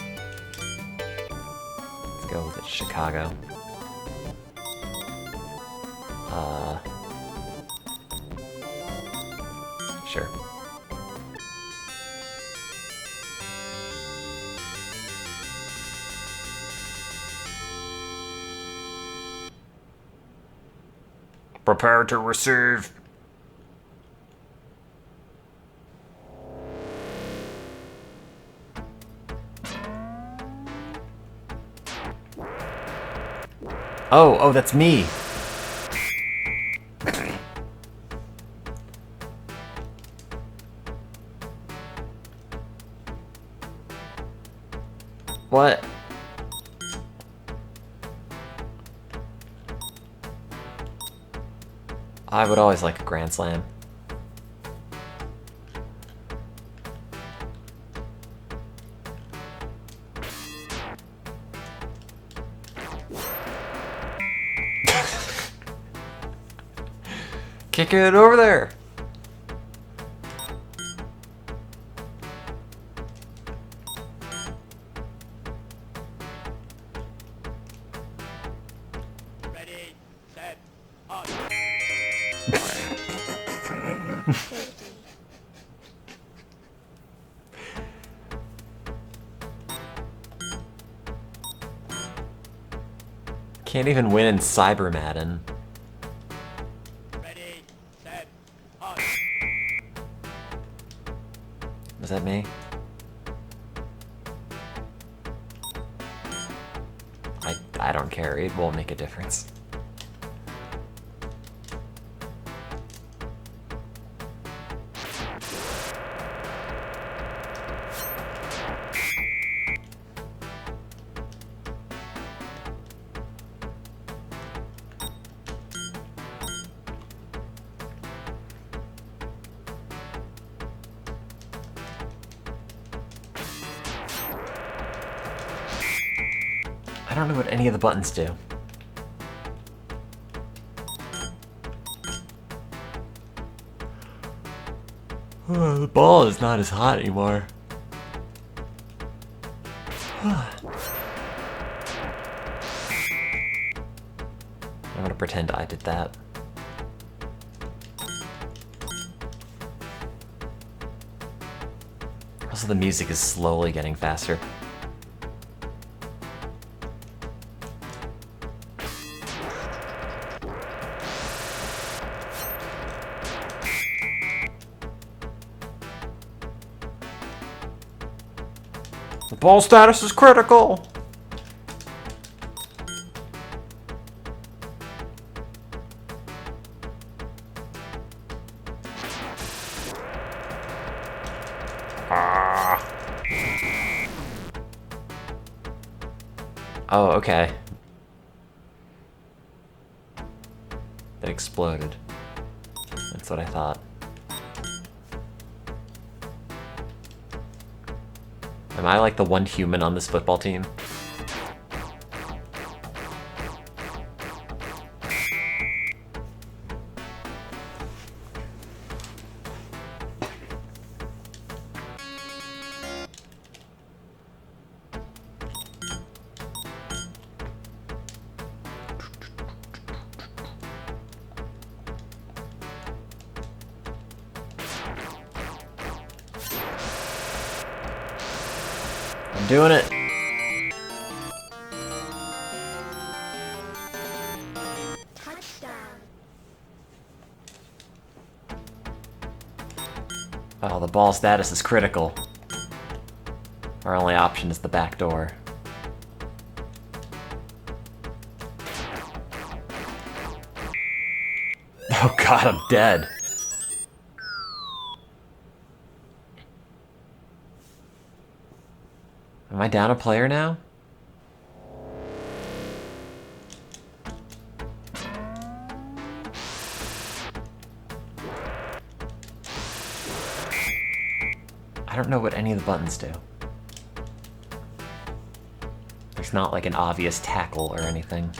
Let's go with it, Chicago. Sure. Prepare to receive. Oh, that's me. What? I would always like a Grand Slam. Kick it over there! Ready, set, on. Can't even win in Cyber Madden. Ready, set, on. Was that me? I don't care. It won't make a difference. I don't know what any of the buttons do. The ball is not as hot anymore. I'm gonna pretend I did that. Also, the music is slowly getting faster. The ball status is critical! Oh, okay. It exploded. That's what I thought. Am I like the one human on this football team? I'm doing it. Touchdown. Oh, the ball status is critical. Our only option is the back door. Oh god, I'm dead. Am I down a player now? I don't know what any of the buttons do. There's not like an obvious tackle or anything.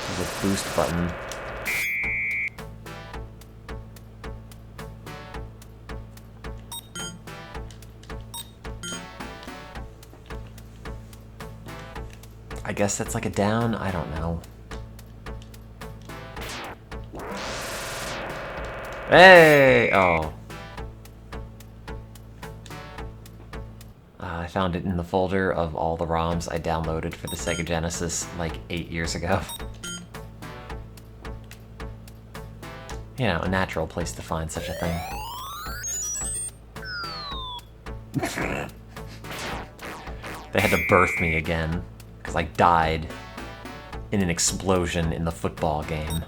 There's a boost button. I guess that's like a down? I don't know. Hey! Oh. I found it in the folder of all the ROMs I downloaded for the Sega Genesis like 8 years ago. You know, a natural place to find such a thing. They had to birth me again, because I died in an explosion in the football game.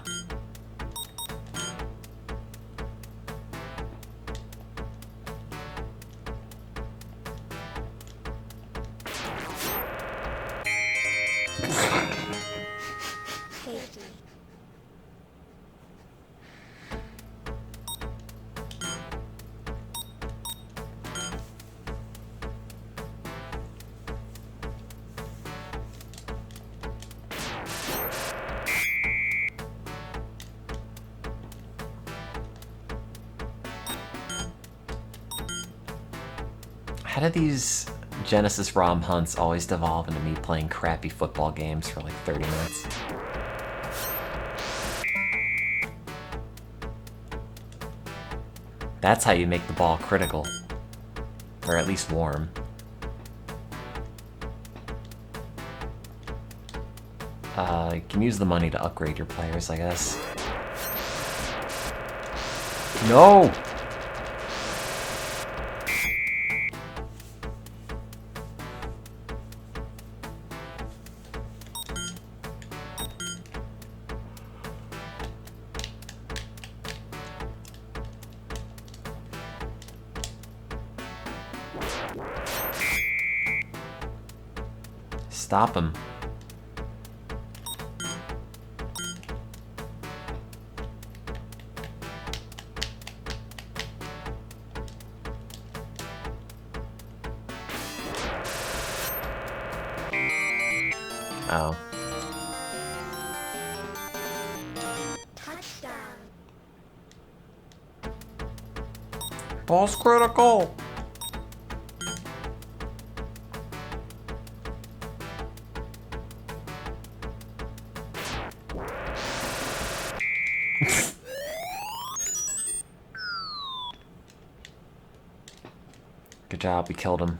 Safety. How do these Genesis ROM hunts always devolve into me playing crappy football games for like 30 minutes? That's how you make the ball critical. Or at least warm. You can use the money to upgrade your players, I guess. No! Stop him. Oh. Touchdown. Ball's critical. Good job, we killed him.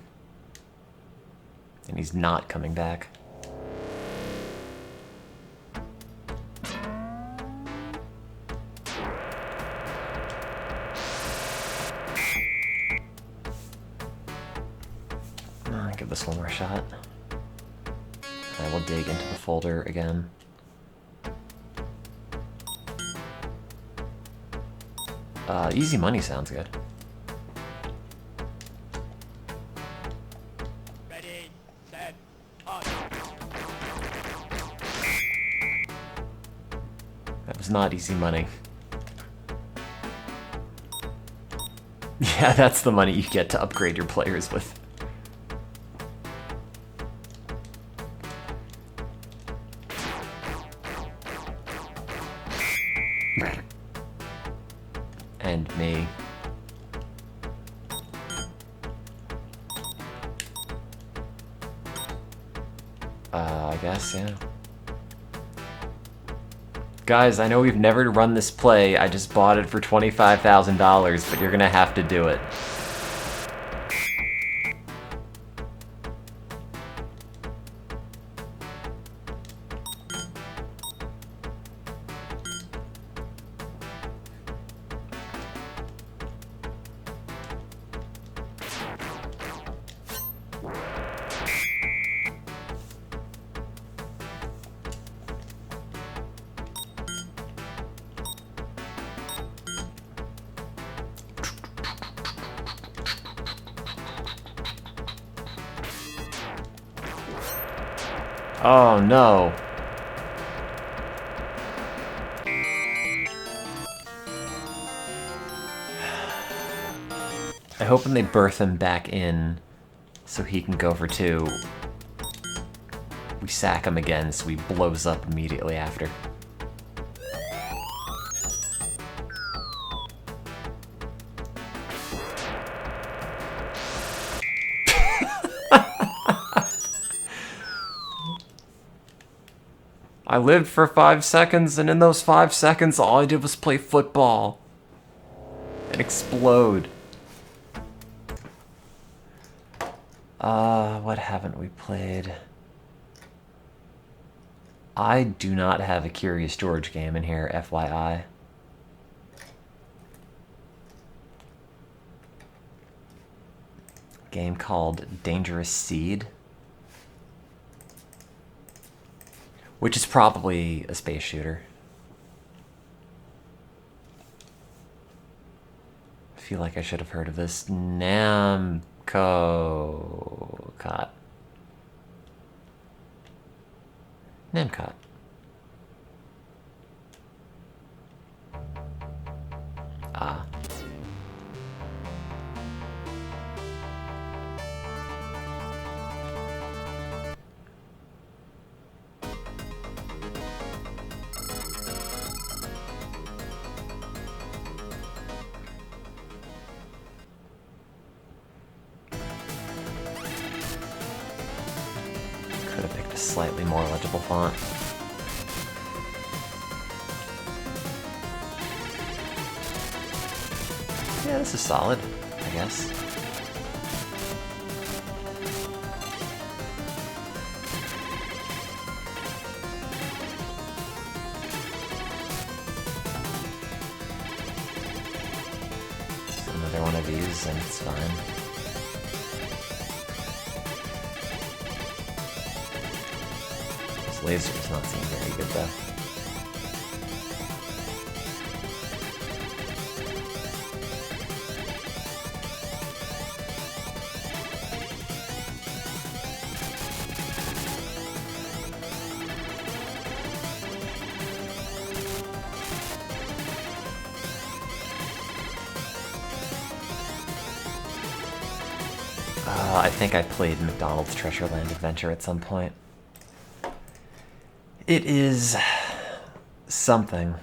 And he's not coming back. Give this one more shot. I will dig into the folder again. Easy money sounds good. Ready, set, hunt. That was not easy money. Yeah, that's the money you get to upgrade your players with. And me. I guess, yeah. Guys, I know we've never run this play. I just bought it for $25,000, but you're gonna have to do it. Oh no. I hope when they birth him back in so he can go for 2, we sack him again so he blows up immediately after. I lived for 5 seconds, and in those 5 seconds, all I did was play football and explode. What haven't we played? I do not have a Curious George game in here, FYI. Game called Dangerous Seed. Which is probably a space shooter. I feel like I should have heard of this. Namco Cot. Namcot. Ah. Could have picked a slightly more legible font. Yeah, this is solid, I guess. of these, and it's fine. This laser does not seem very good, though. I think I played McDonald's Treasure Land Adventure at some point. It is something.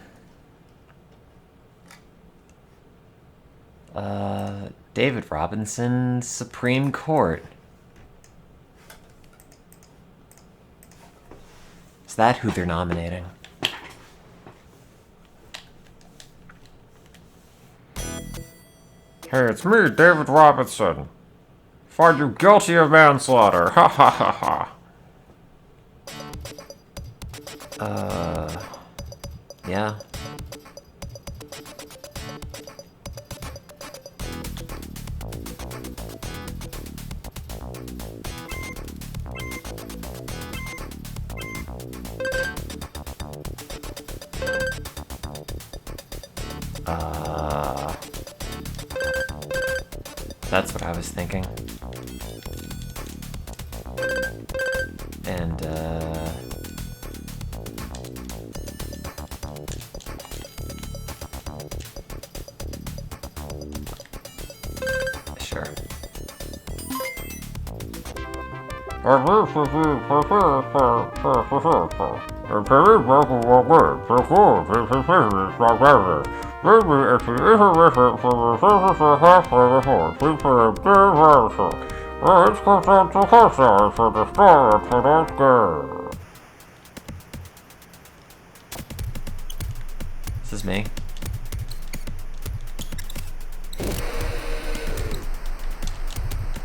David Robinson, Supreme Court. Is that who they're nominating? Hey, it's me, David Robinson. Find you guilty of manslaughter. Ha ha ha ha. Yeah. That's what I was thinking. And, sure. Maybe if you interest for the service for half of the horse, we put a dear version. Well, it's got out to Husserl for the story for that girl. This is me.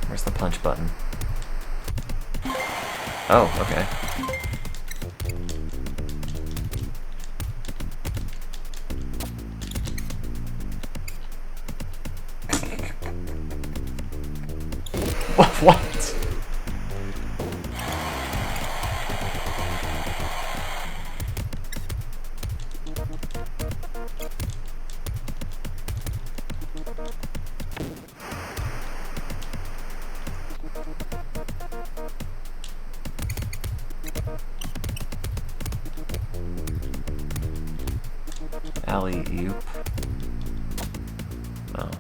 Where's the punch button? Oh, okay. What? Alley-oop. Oh.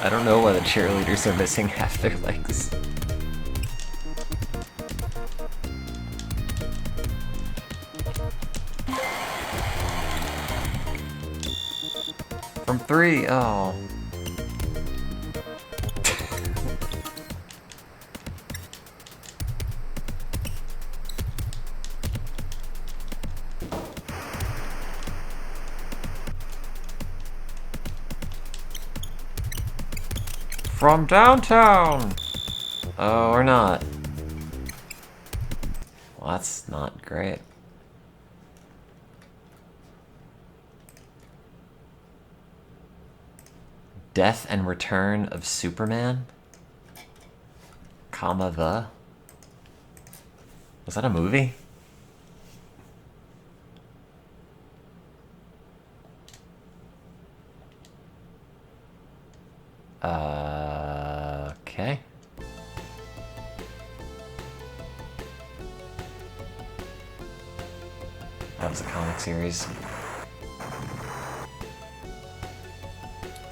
I don't know why the cheerleaders are missing half their legs. From 3, oh. From downtown! Oh, or not. Well, that's not great. Death and Return of Superman? Comma the? Was that a movie? Okay. That was a comic series.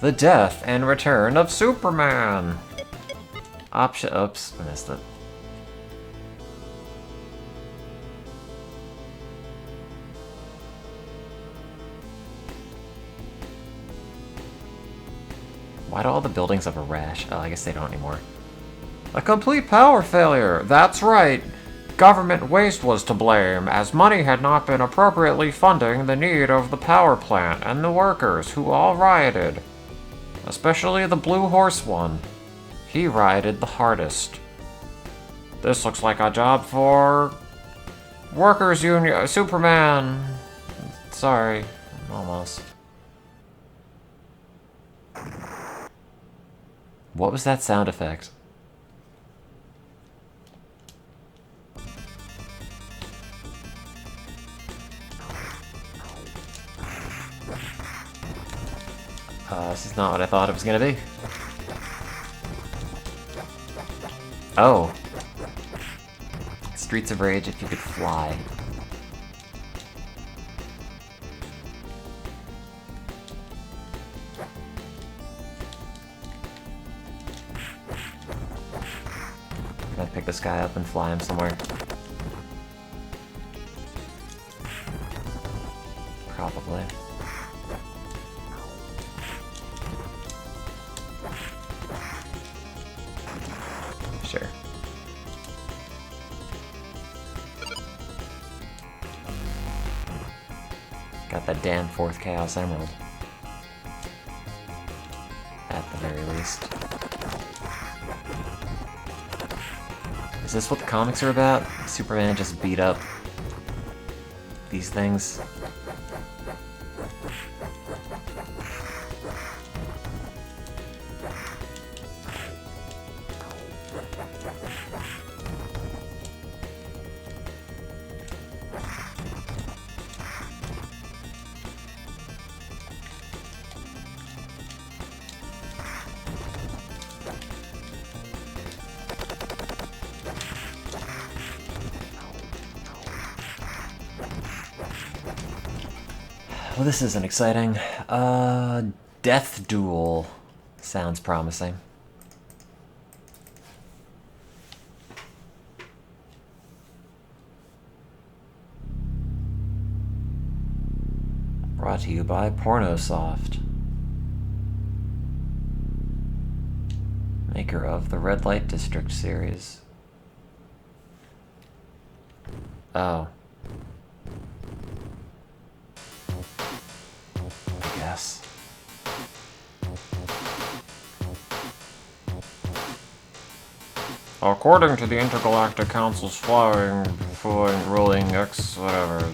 The Death and Return of Superman! Option. Oops, I missed it. Why do all the buildings have a rash? Oh, I guess they don't anymore. A complete power failure! That's right! government waste was to blame, as money had not been appropriately funding the need of the power plant and the workers who all rioted. Especially the Blue Horse one. He rioted the hardest. This looks like a job for... Workers' Union... Superman. Sorry. Almost. What was that sound effect? This is not what I thought it was gonna be. Oh. Streets of Rage if you could fly. Can I pick this guy up and fly him somewhere? Probably. Sure. Got that damn fourth Chaos Emerald. At the very least. Is this what the comics are about? Superman just beat up these things? Well, this isn't exciting. Death Duel sounds promising. Brought to you by Pornosoft. Maker of the Red Light District series. Oh. Yes. According to the Intergalactic Council's flying ruling X whatever.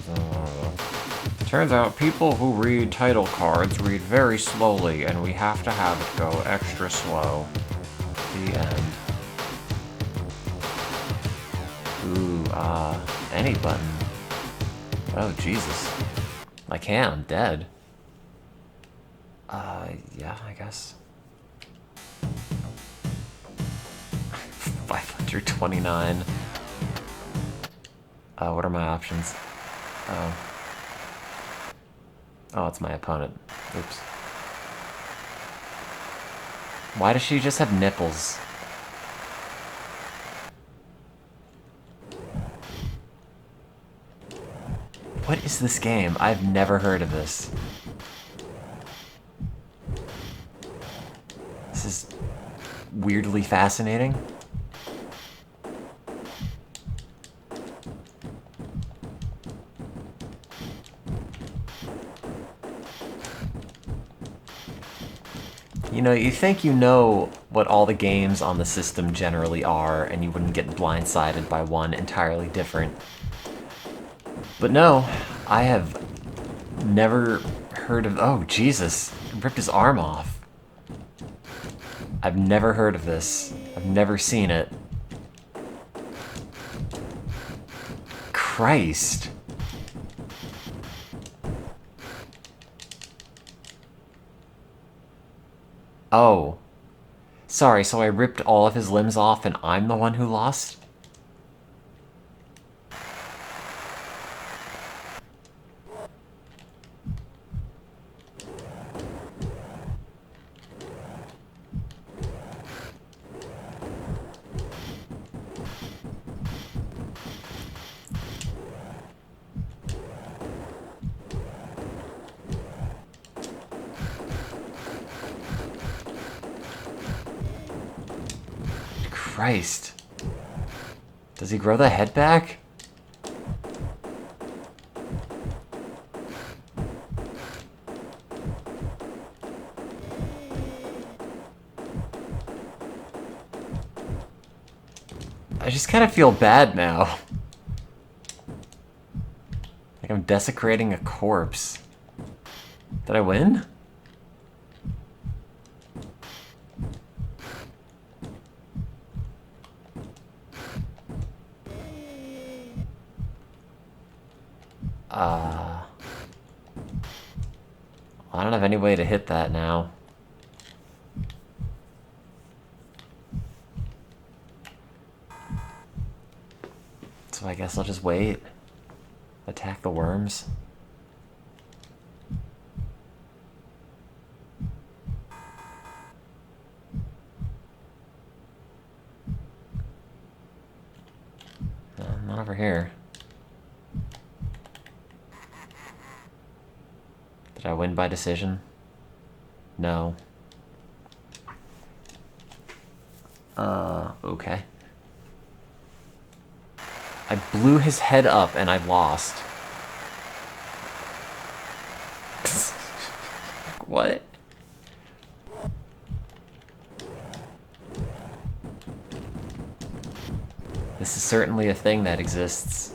Turns out people who read title cards read very slowly, and we have to have it go extra slow. The end. Ooh, any button. Oh, Jesus. I can, I'm dead. Yeah, I guess. 529. What are my options? Oh, it's my opponent. Oops. Why does she just have nipples? What is this game? I've never heard of this. This is weirdly fascinating. You know, you think you know what all the games on the system generally are, and you wouldn't get blindsided by one entirely different. But no, I have never heard of... Oh, Jesus. Ripped his arm off. I've never heard of this. I've never seen it. Christ. Oh. Sorry, so I ripped all of his limbs off and I'm the one who lost? Christ. Does he grow the head back? I just kind of feel bad now. Like I'm desecrating a corpse. Did I win? I don't have any way to hit that now. So I guess I'll just wait. Attack the worms. No, not over here. Did I win by decision? No. Okay. I blew his head up and I lost. What? This is certainly a thing that exists.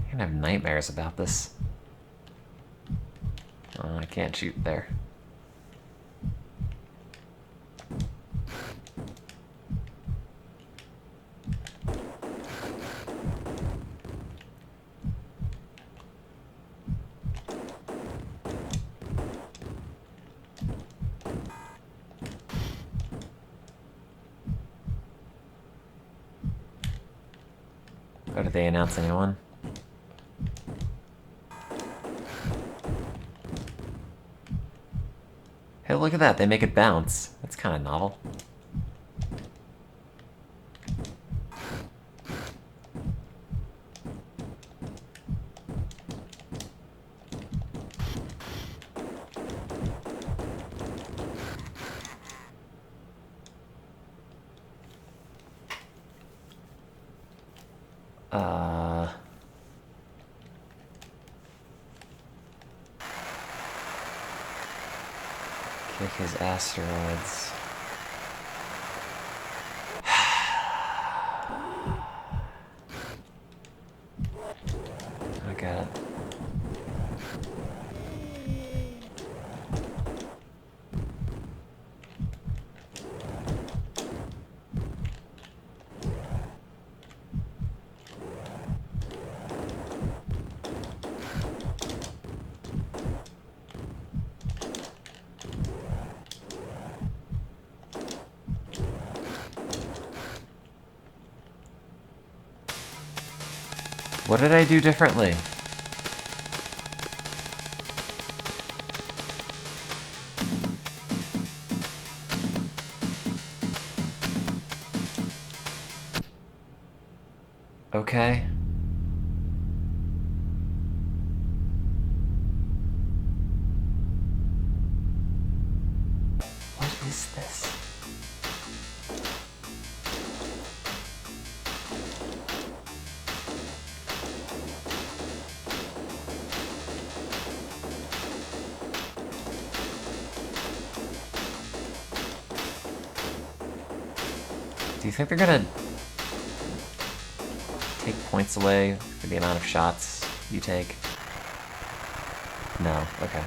I'm gonna have nightmares about this. Oh, I can't shoot there. Oh, did they announce anyone? Hey, look at that. They make it bounce. That's kind of novel. Kick his asteroids. I got it. What did I do differently? Okay. What is this? Do you think they're gonna take points away for the amount of shots you take? No, okay.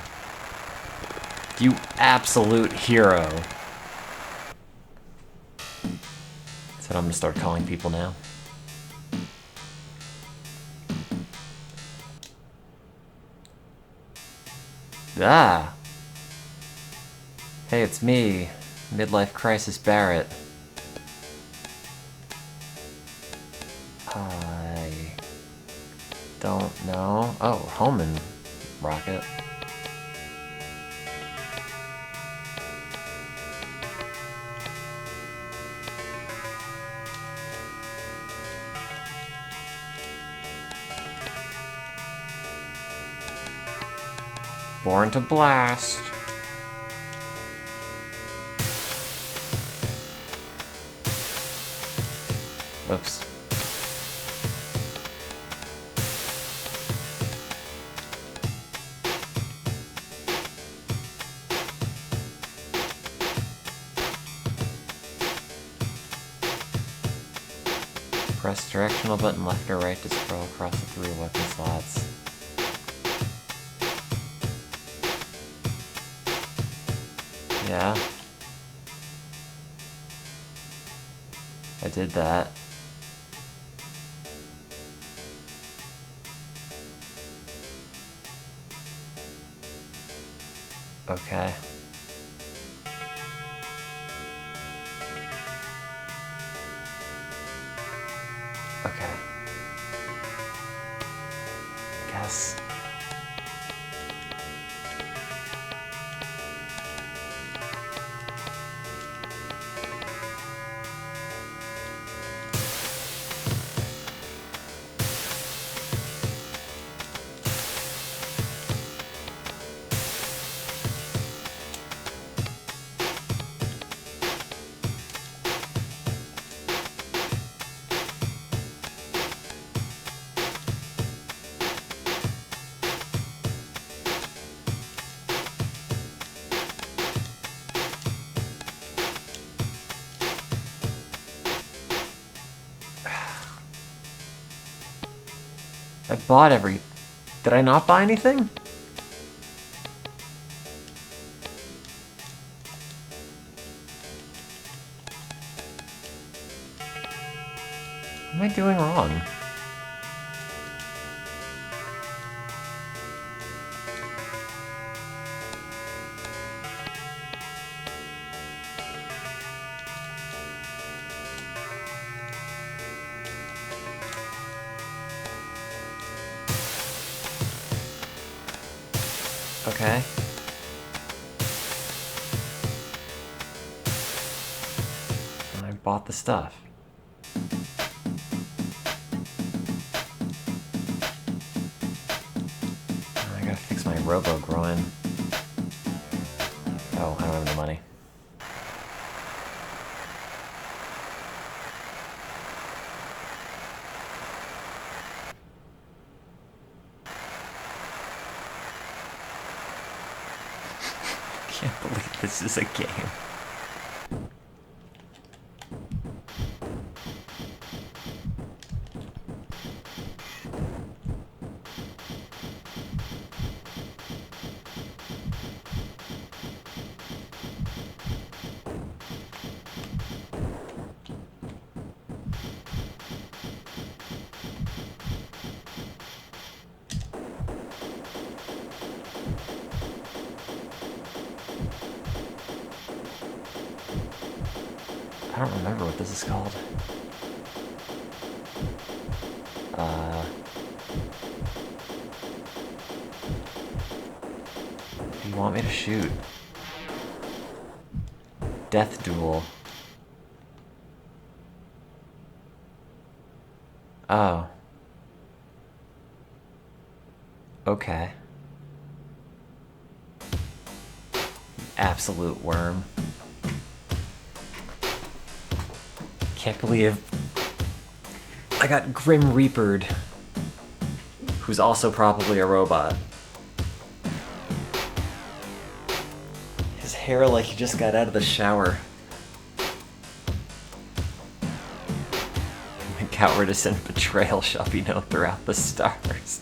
You absolute hero. So I'm gonna start calling people now. Ah! Hey, it's me, Midlife Crisis Barrett. Hi. Don't know. Oh, Homan rocket. Born to blast. Oops. Press directional button left or right to scroll across the 3 weapon slots. Yeah. I did that. Okay. Okay. Guess. I bought every... Did I not buy anything? What am I doing wrong? Okay. And I bought the stuff. I gotta fix my robo-groin. Oh, I don't have any money. Can't believe this is a game. I don't remember what this is called. What do you want me to shoot? Death Duel. Oh. Okay. Absolute worm. Can't believe I got Grim Reapered, who's also probably a robot. His hair like he just got out of the shower. My cowardice and betrayal shall be known throughout the stars.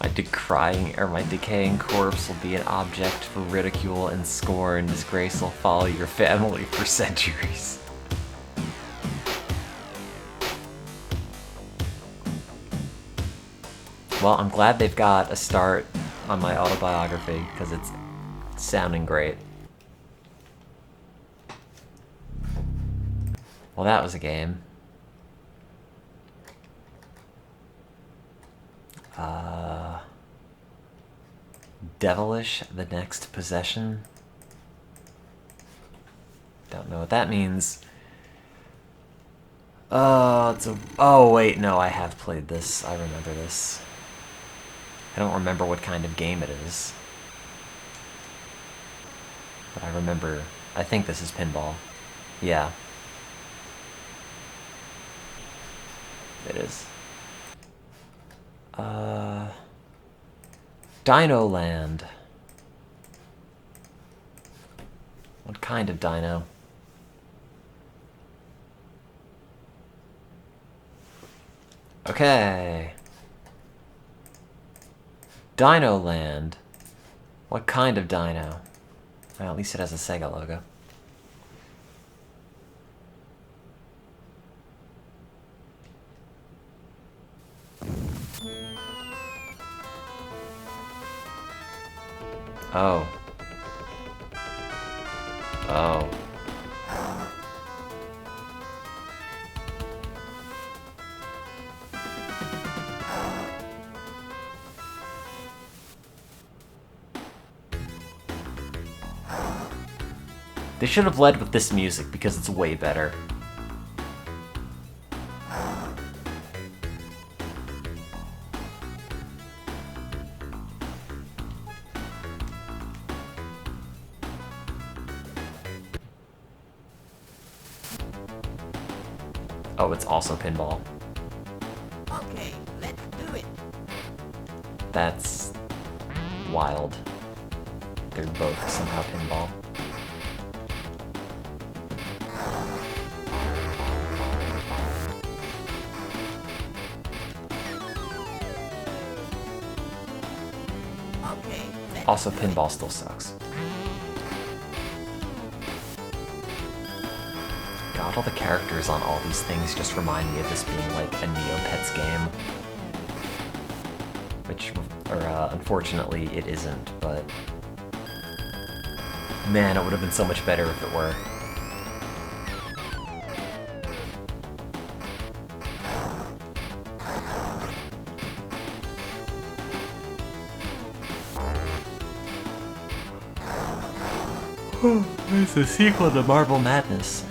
My decaying corpse will be an object for ridicule and scorn. Disgrace will follow your family for centuries. Well, I'm glad they've got a start on my autobiography, because it's sounding great. Well, that was a game. Devilish, the next possession. Don't know what that means. Oh wait, no, I have played this. I remember this. I don't remember what kind of game it is. But I remember, I think this is pinball. Yeah. It is. Dino Land. What kind of dino? Okay. Dino Land. What kind of dino? Well, at least it has a Sega logo. Oh. Oh. They should have led with this music because it's way better. Oh, it's also pinball. Okay, let's do it. That's wild. They're both somehow pinball. Okay, let's Also, do it. pinball still sucks. God, all the characters on all these things just remind me of this being like a Neopets game. Which, unfortunately, it isn't, but... Man, it would have been so much better if it were. It's a sequel to Marble Madness.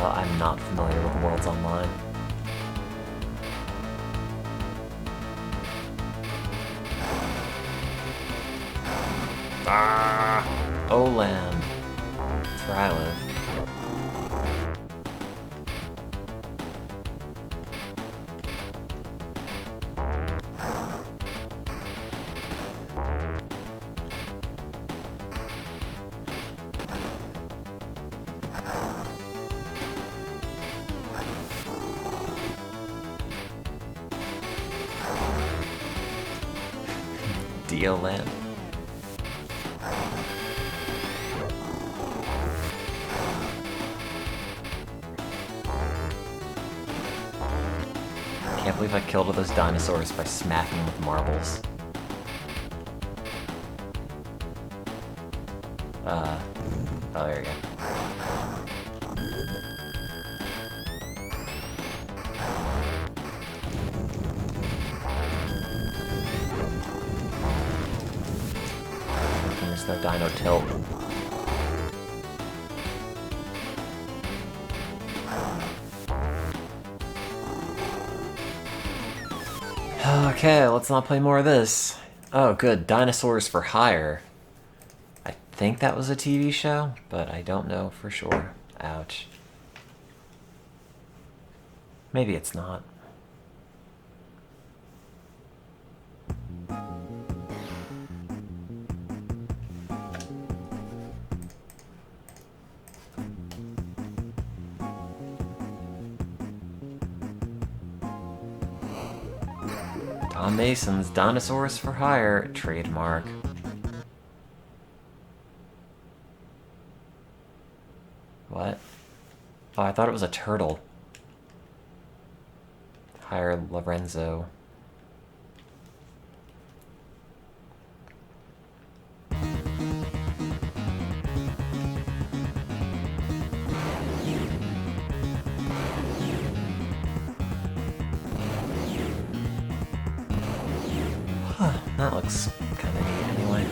I'm not familiar with Worlds Online. O-Land. That's where I live. Dio-Land. Can't believe I killed all those dinosaurs by smacking them with marbles. Oh, there you go. There's no dino tilt. Okay, let's not play more of this. Oh, good. Dinosaurs for Hire. I think that was a TV show, but I don't know for sure. Ouch. Maybe it's not. John Mason's Dinosaurs for Hire trademark. What? Oh, I thought it was a turtle. Hire Lorenzo. Huh, that looks kind of neat anyway.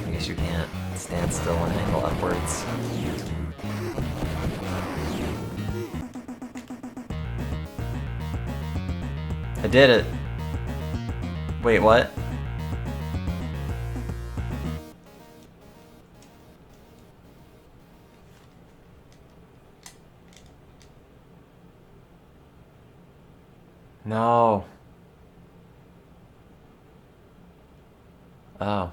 I guess you can't stand still and angle upwards. I did it! Wait, what? No. Oh.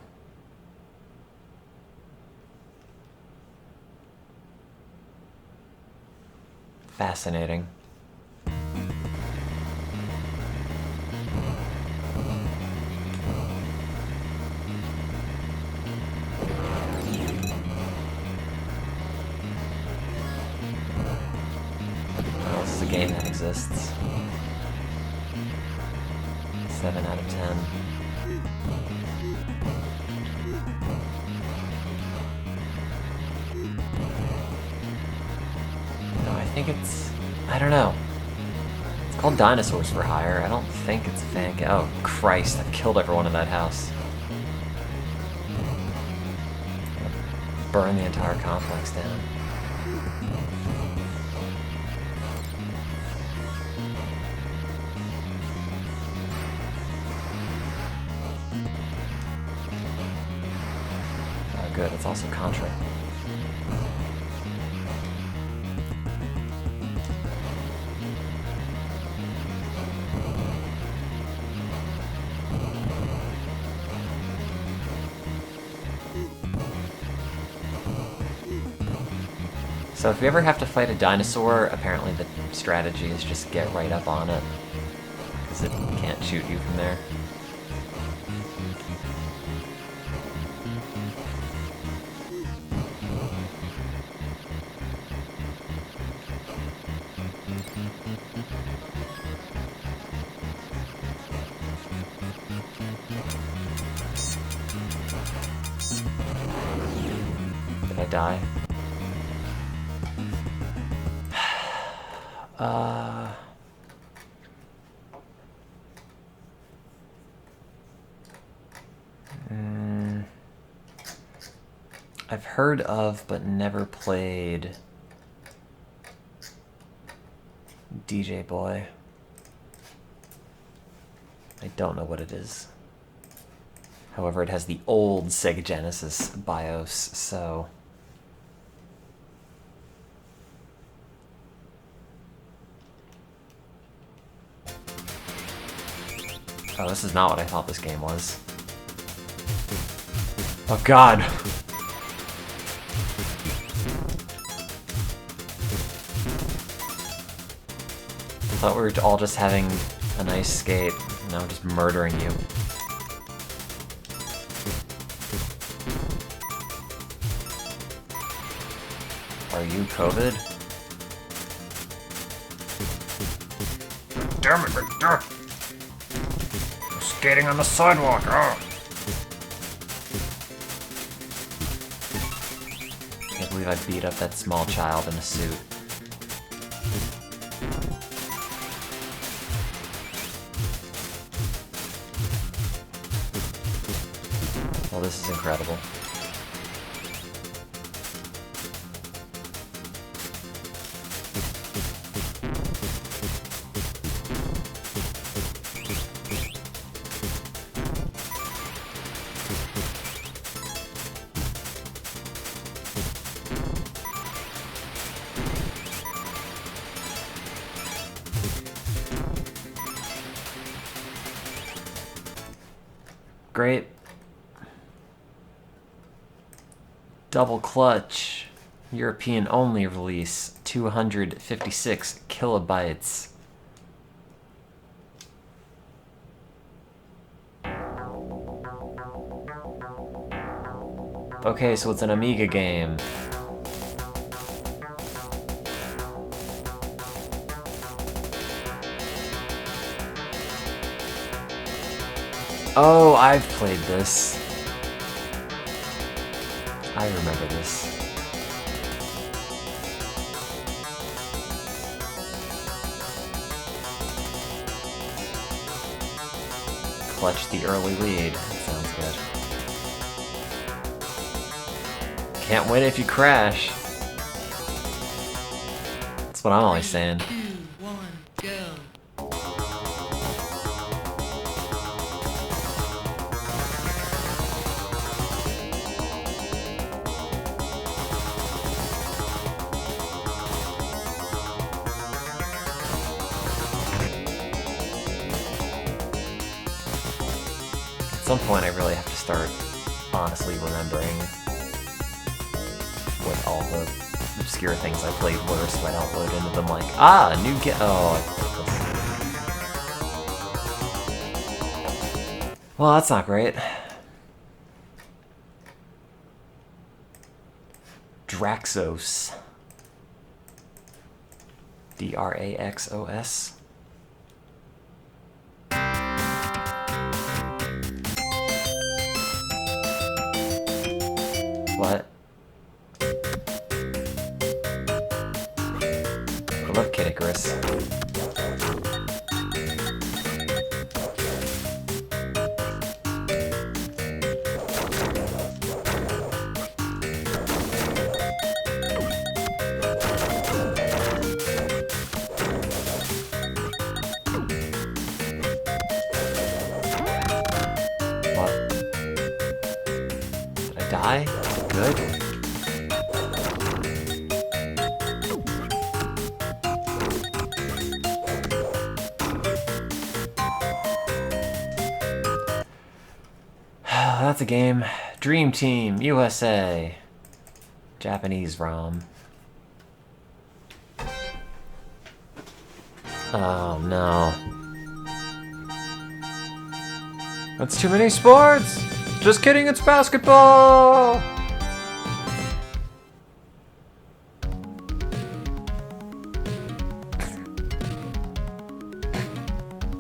Fascinating. Oh, this is a game that exists. 7 out of 10. No, I think it's... I don't know. It's called Dinosaurs for Hire. I don't think it's a fan game. Oh, Christ, I've killed everyone in that house. Burn the entire complex down. Oh, good. It's also Contra. So if you ever have to fight a dinosaur, apparently the strategy is just get right up on it, because it can't shoot you from there. Did I die? I've heard of, but never played DJ Boy. I don't know what it is. However, it has the old Sega Genesis BIOS, so... Oh, this is not what I thought this game was. Oh god! I thought we were all just having a nice skate. Now I'm just murdering you. Are you COVID? Damn it, Victor! I'm skating on the sidewalk, oh! Can't believe I beat up that small child in a suit. Well, this is incredible. Great. Double Clutch. European only release. 256 kilobytes. Okay, so it's an Amiga game. Oh, I've played this. I remember this. Clutch the early lead. That sounds good. Can't win if you crash. That's what I'm always saying. 2, 1, go. At some point, I really have to start honestly remembering what all the obscure things I played were, so I don't load into them like, ah, new game. Oh, I played this. Well, that's not great. Draxos. Draxos. What? I love Kid Icarus. What? Did I die? Is it good? That's a game. Dream Team USA. Japanese ROM. Oh no. That's too many sports! Just kidding, it's basketball!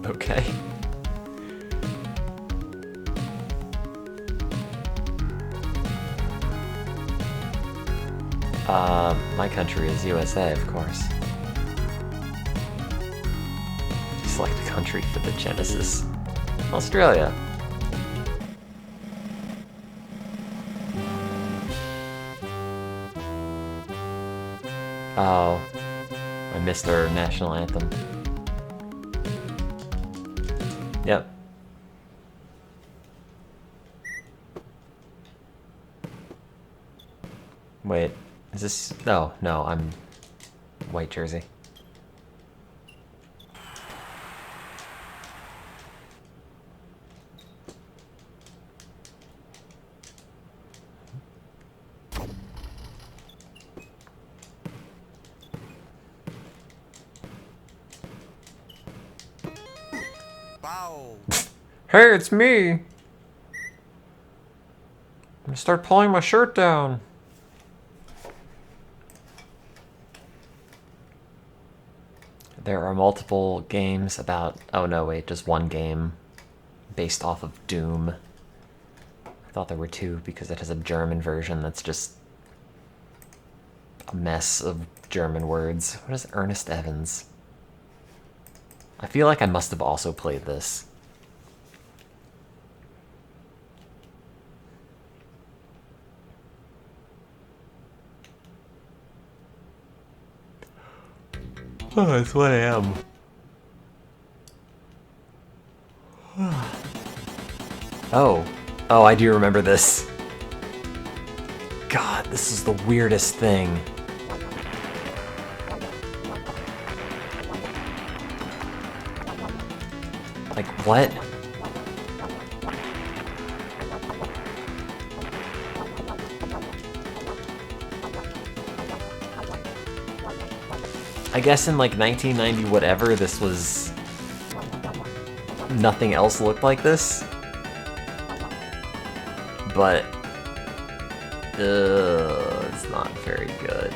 Okay. My country is USA, of course. Select a country for the Genesis. Australia. Oh, I missed our national anthem. Yep. Wait, is this... Oh, no, I'm... White jersey. Wow. Hey, it's me! I'm gonna start pulling my shirt down. There are multiple games about... Oh no, wait, just one game based off of Doom. I thought there were two because it has a German version that's just a mess of German words. What is Ernest Evans? I feel like I must have also played this. Oh, it's 1 a.m. Oh. Oh, I do remember this. God, this is the weirdest thing. Like, what? I guess in like 1990 whatever, this was... nothing else looked like this. But... it's not very good.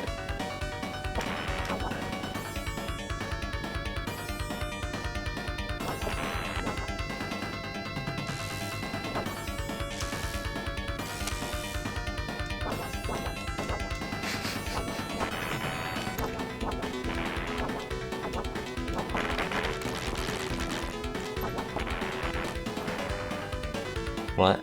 What?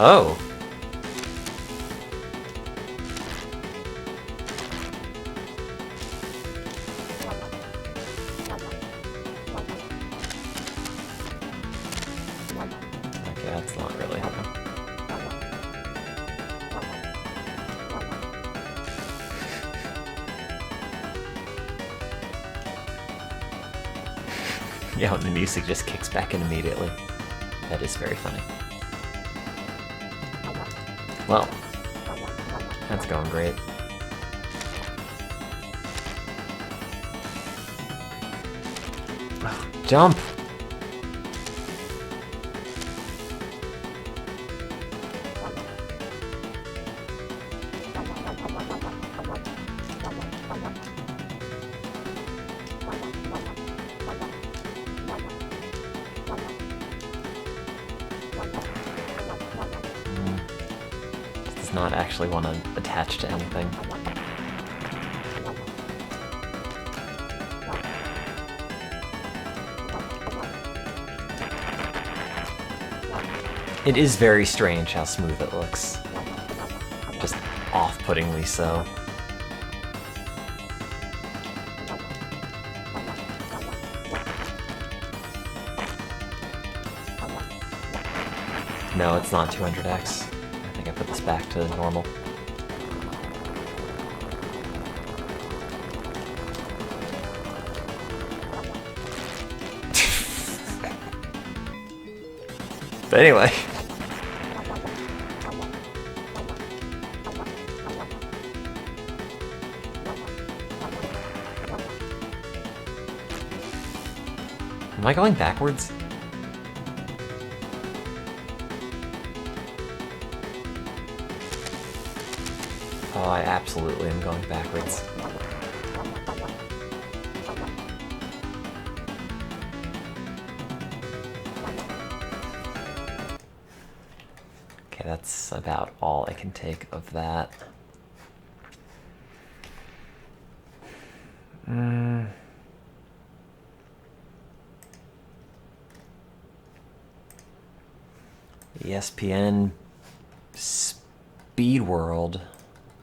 Oh. Okay, that's not really happening. Yeah, when the music just kicks back in immediately. That is very funny. Well, that's going great. Jump! Does not actually want to attach to anything. It is very strange how smooth it looks. Just off-puttingly so. No, it's not 200x. I think I put this back to normal. But anyway. Am I going backwards? Oh, I absolutely am going backwards. Okay, that's about all I can take of that. ESPN Speed World.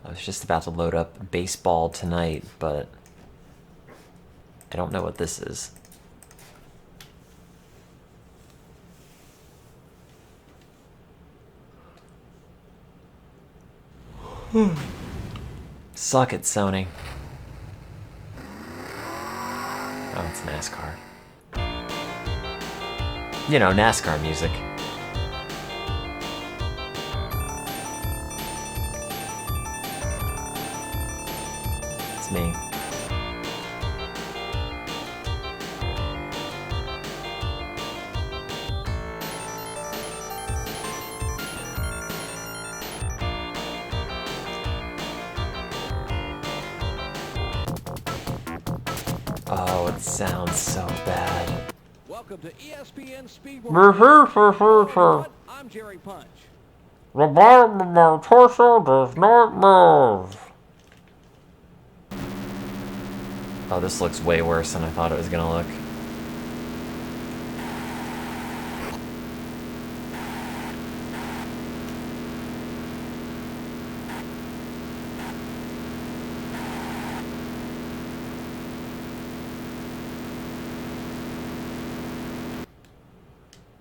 I was just about to load up Baseball Tonight, but I don't know what this is. Suck it, Sony. Oh, it's NASCAR. You know, NASCAR music. It's me. Oh, it sounds so bad. Welcome to ESPN Speed World. I'm Jerry Punch. The bottom of my torso does not move. Oh, this looks way worse than I thought it was gonna look.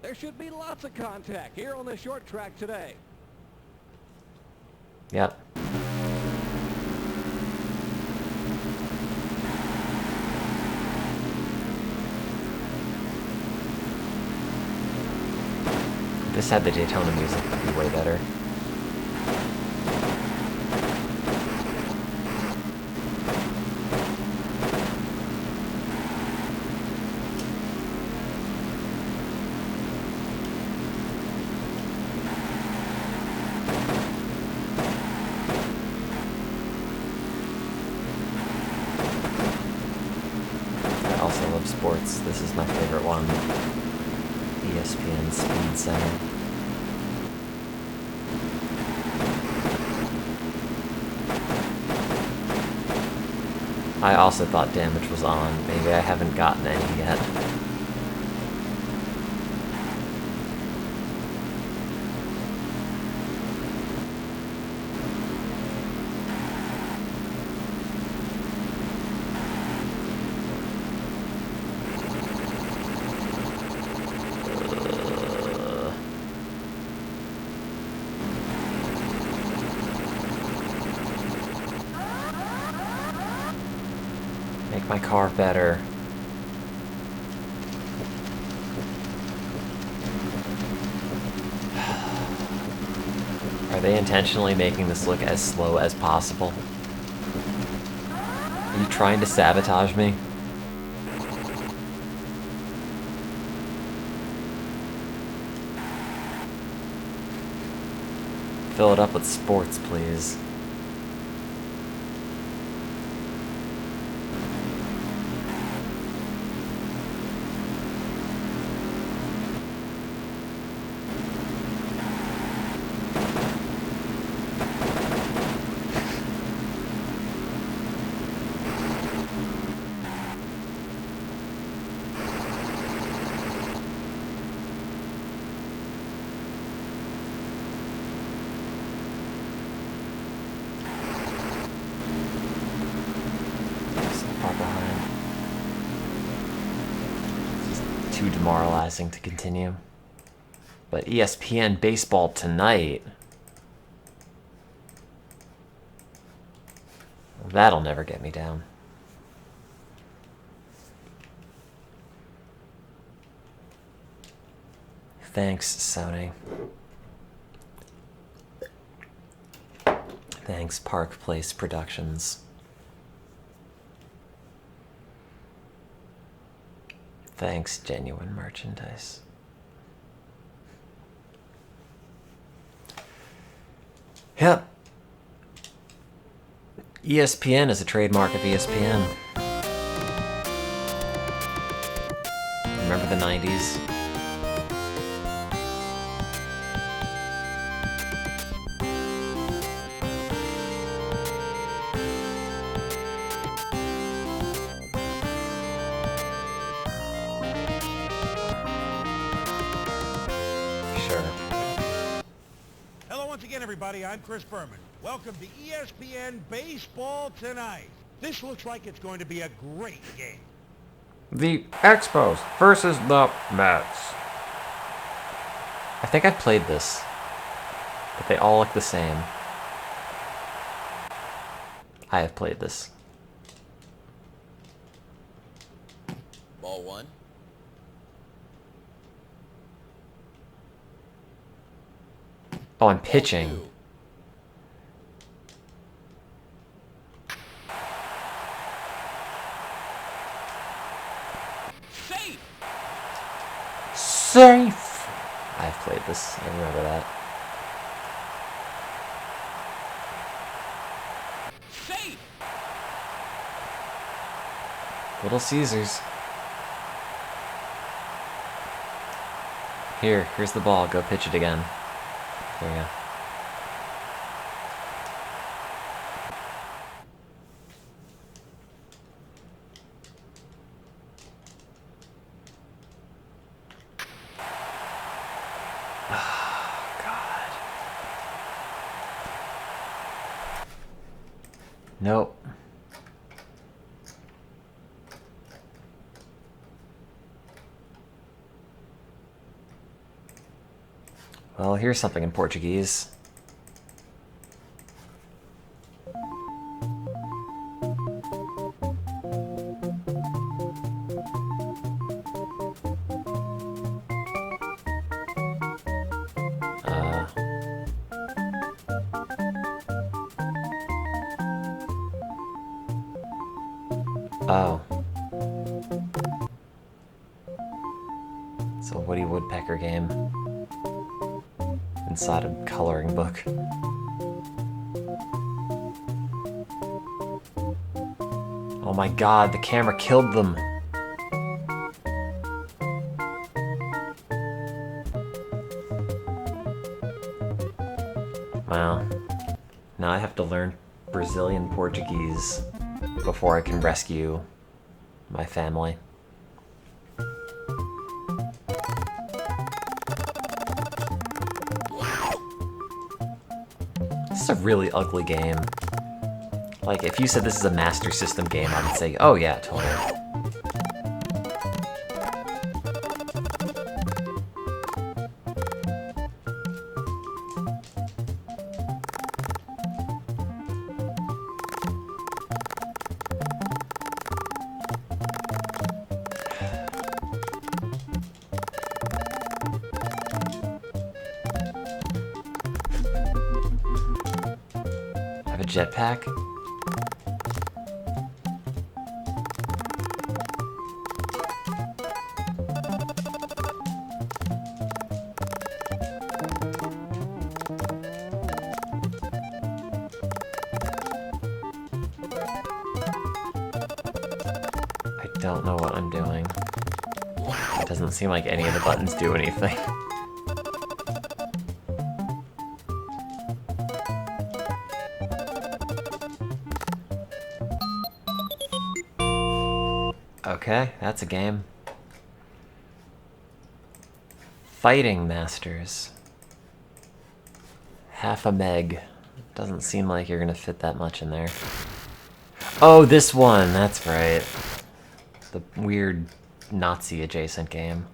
There should be lots of contact here on the short track today. Yep. If this had the Daytona music, it'd be way better. I also love sports. This is my favorite one. ESPN Speed Center. I also thought damage was on. Maybe I haven't gotten any yet. Make my car better. Are they intentionally making this look as slow as possible? Are you trying to sabotage me? Fill it up with sports, please. Too demoralizing to continue. But ESPN Baseball Tonight, that'll never get me down. Thanks, Sony. Thanks, Park Place Productions. Thanks, Genuine Merchandise. Yep. ESPN is a trademark of ESPN. Remember the 90s? Everybody, I'm Chris Berman. Welcome to ESPN Baseball Tonight. This looks like it's going to be a great game. The Expos versus the Mets. I think I've played this, but they all look the same. I have played this. Ball one. Oh, I'm pitching. Two. Safe! Safe! I've played this. I remember that. Safe! Little Caesars. Here's the ball. Go pitch it again. There you go. Oh, God. Nope. Well, here's something in Portuguese. Oh. It's a Woody Woodpecker game. Inside a coloring book. Oh my god, the camera killed them! Wow. Now I have to learn Brazilian Portuguese before I can rescue my family. This is a really ugly game. Like, if you said this is a Master System game, I would say, oh yeah, totally. Have a jetpack? I don't know what I'm doing. It doesn't seem like any of the buttons do anything. Okay, that's a game. Fighting Masters. Half a meg. Doesn't seem like you're gonna fit that much in there. Oh, this one! That's right. The weird Nazi-adjacent game.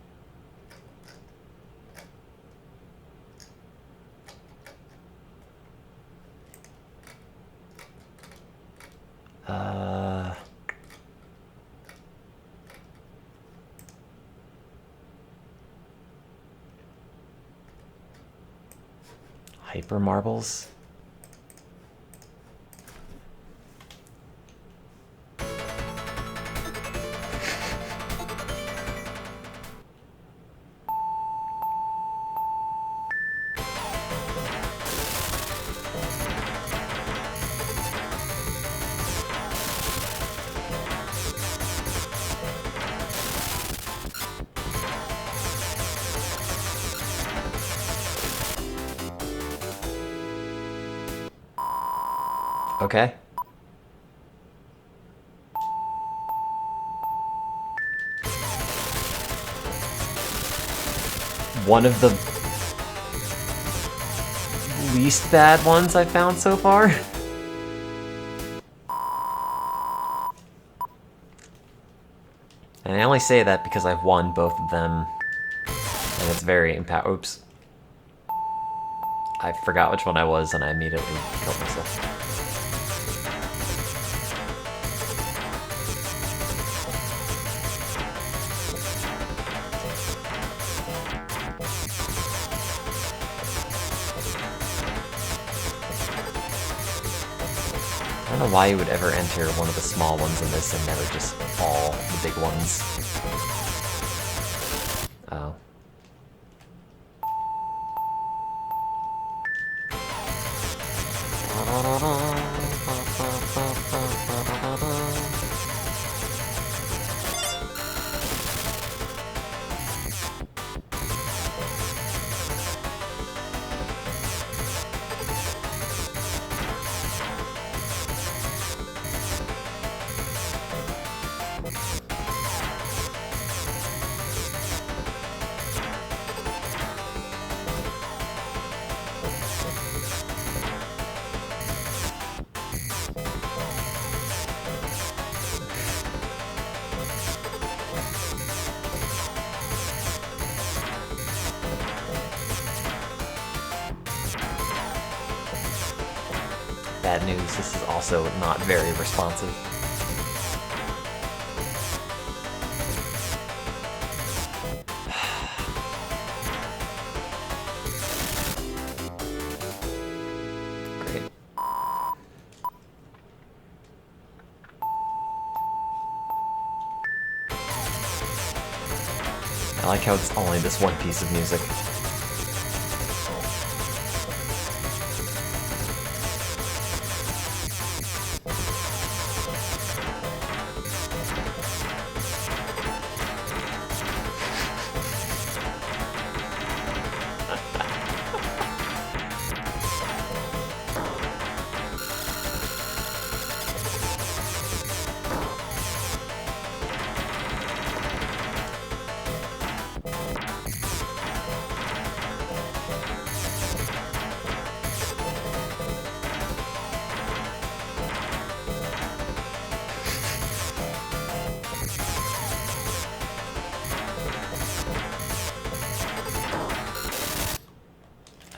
Hyper Marbles? Okay. One of the least bad ones I've found so far. And I only say that because I've won both of them. And it's very oops. I forgot which one I was and I immediately killed myself. I don't know why you would ever enter one of the small ones in this and never just all the big ones. Oh. bad news. This is also not very responsive. Great. I like how it's only this one piece of music.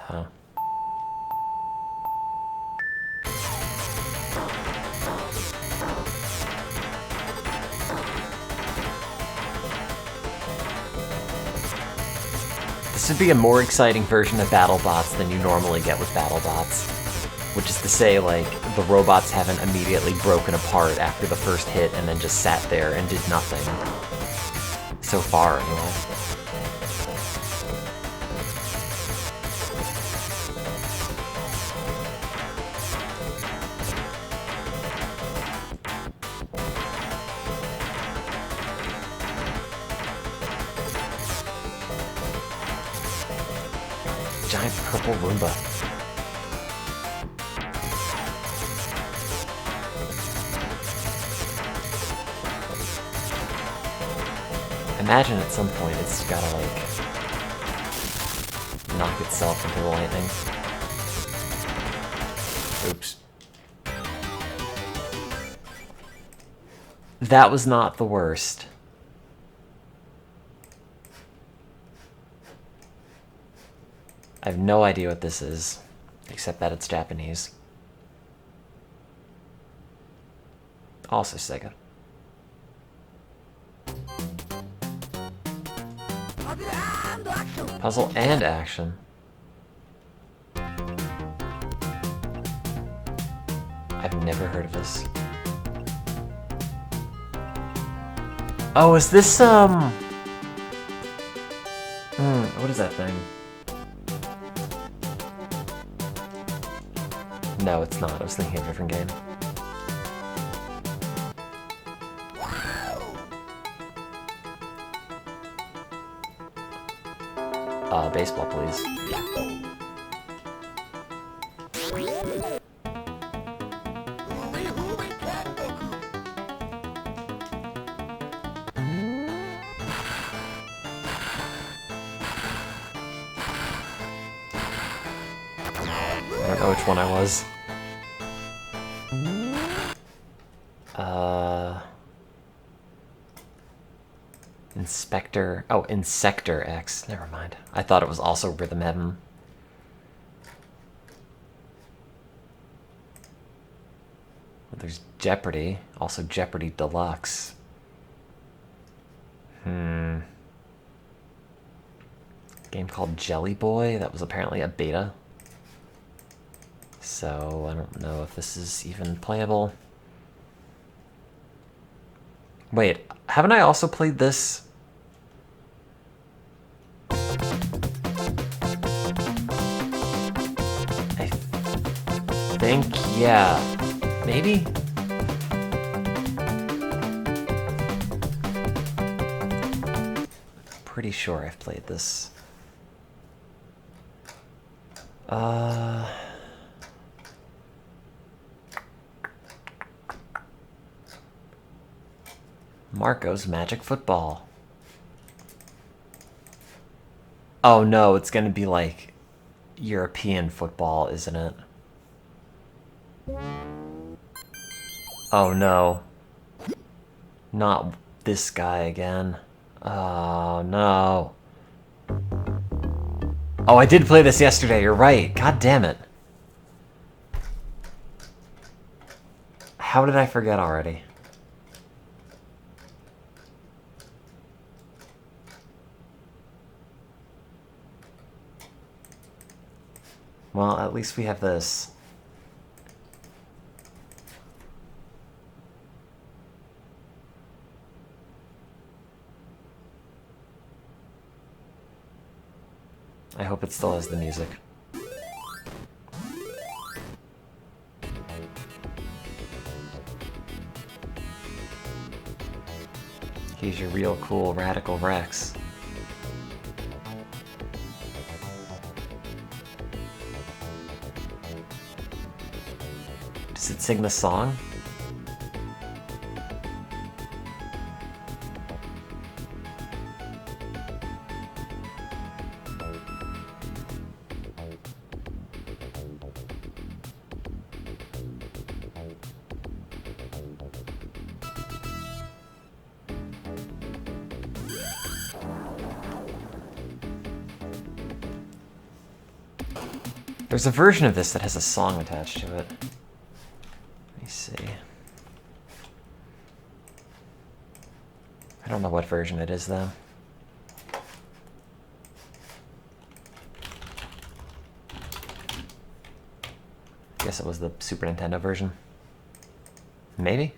Huh. This would be a more exciting version of BattleBots than you normally get with BattleBots. Which is to say, like, the robots haven't immediately broken apart after the first hit and then just sat there and did nothing. So far, anyway. Giant purple Roomba. Imagine at some point it's gotta, like, knock itself into the lightning. Oops. That was not the worst. I have no idea what this is, except that it's Japanese. Also Sega. Puzzle and action. I've never heard of this. Oh, is this, what is that thing? No, it's not. I was thinking of a different game. Baseball, please. I don't know which one I was. Inspector. Oh, Insector X. Never mind. I thought it was also Rhythm Heaven. Well, there's Jeopardy. Also Jeopardy Deluxe. Game called Jelly Boy. That was apparently a beta. So I don't know if this is even playable. Wait, haven't I also played this? I think, yeah. Maybe? Pretty sure I've played this. Marco's Magic Football. Oh no, it's gonna be like European football, isn't it? Oh no. Not this guy again. Oh no. Oh, I did play this yesterday, you're right. God damn it. How did I forget already? Well, at least we have this. I hope it still has the music. He's your real cool Radical Rex. Does it sing the song? There's a version of this that has a song attached to it. Let me see. I don't know what version it is, though. Guess it was the Super Nintendo version. Maybe?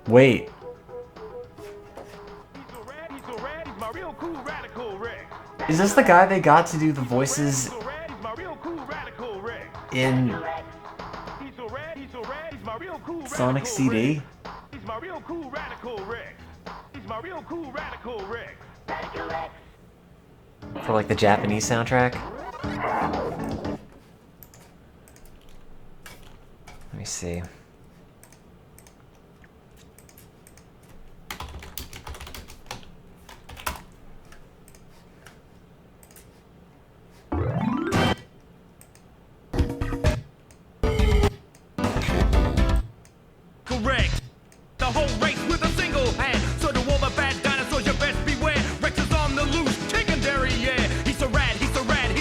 Wait. Is this the guy they got to do the voices in Sonic CD? For like the Japanese soundtrack? Let me see. Correct. The whole race with a single hand. So to all the bad dinosaurs, you best beware. Rex is on the loose, taking dairy, yeah. He's so rad, he's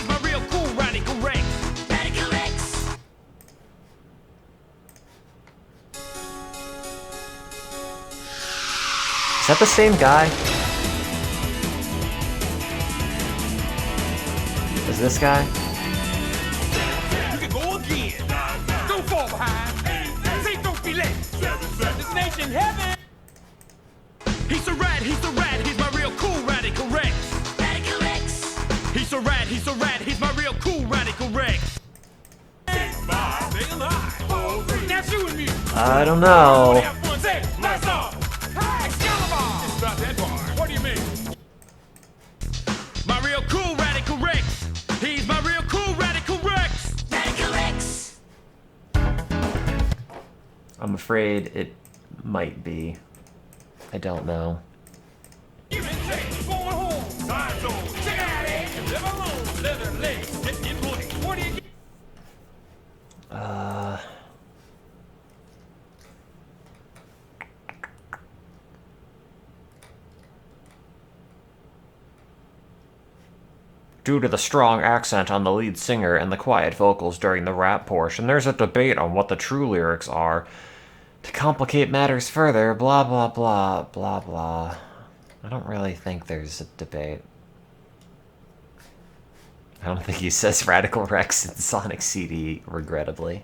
my real cool Radical Rex. Radical Rex. Is that the same guy? Is this guy? You can go again. Don't fall behind. Say don't be late. This nation heaven. He's so rad, he's my real cool Radical Rex. Radical Rex. He's so rad, he's my real cool Radical Rex. Now you and me. I don't know. Say, blast off. Excalibur. It's not that hard. What do you mean? My real cool Radical Rex. He's my real cool Radical Rex. Radical Rex. I'm afraid it might be. I don't know. Give it take, going home. Side zone. Check it out, eh? Live alone. Leather legs. Get in place. What do you get? Due to the strong accent on the lead singer and the quiet vocals during the rap portion, there's a debate on what the true lyrics are. To complicate matters further, blah blah blah, blah blah. I don't really think there's a debate. I don't think he says Radical Rex in Sonic CD, regrettably.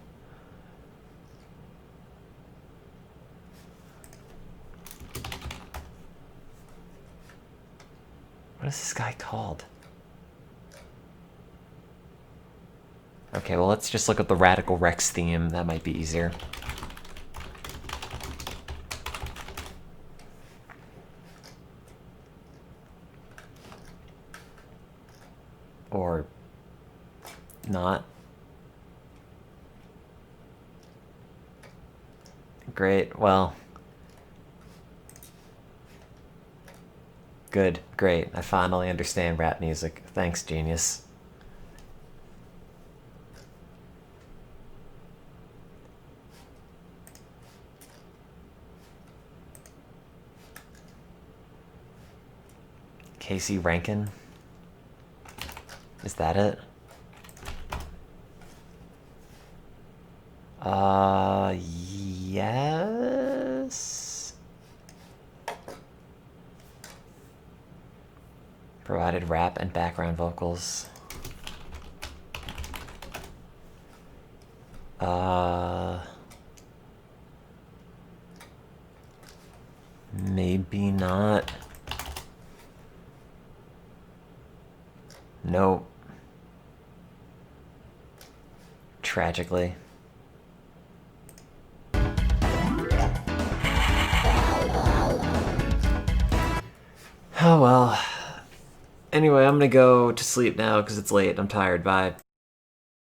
What is this guy called? Okay, well, let's just look at the Radical Rex theme. That might be easier. Or not. Great, well. Good, great. I finally understand rap music. Thanks, genius. Casey Rankin? Is that it? Yes. Provided rap and background vocals. Maybe not. Nope. Tragically. Oh well. Anyway, I'm gonna go to sleep now because it's late. I'm tired. Bye.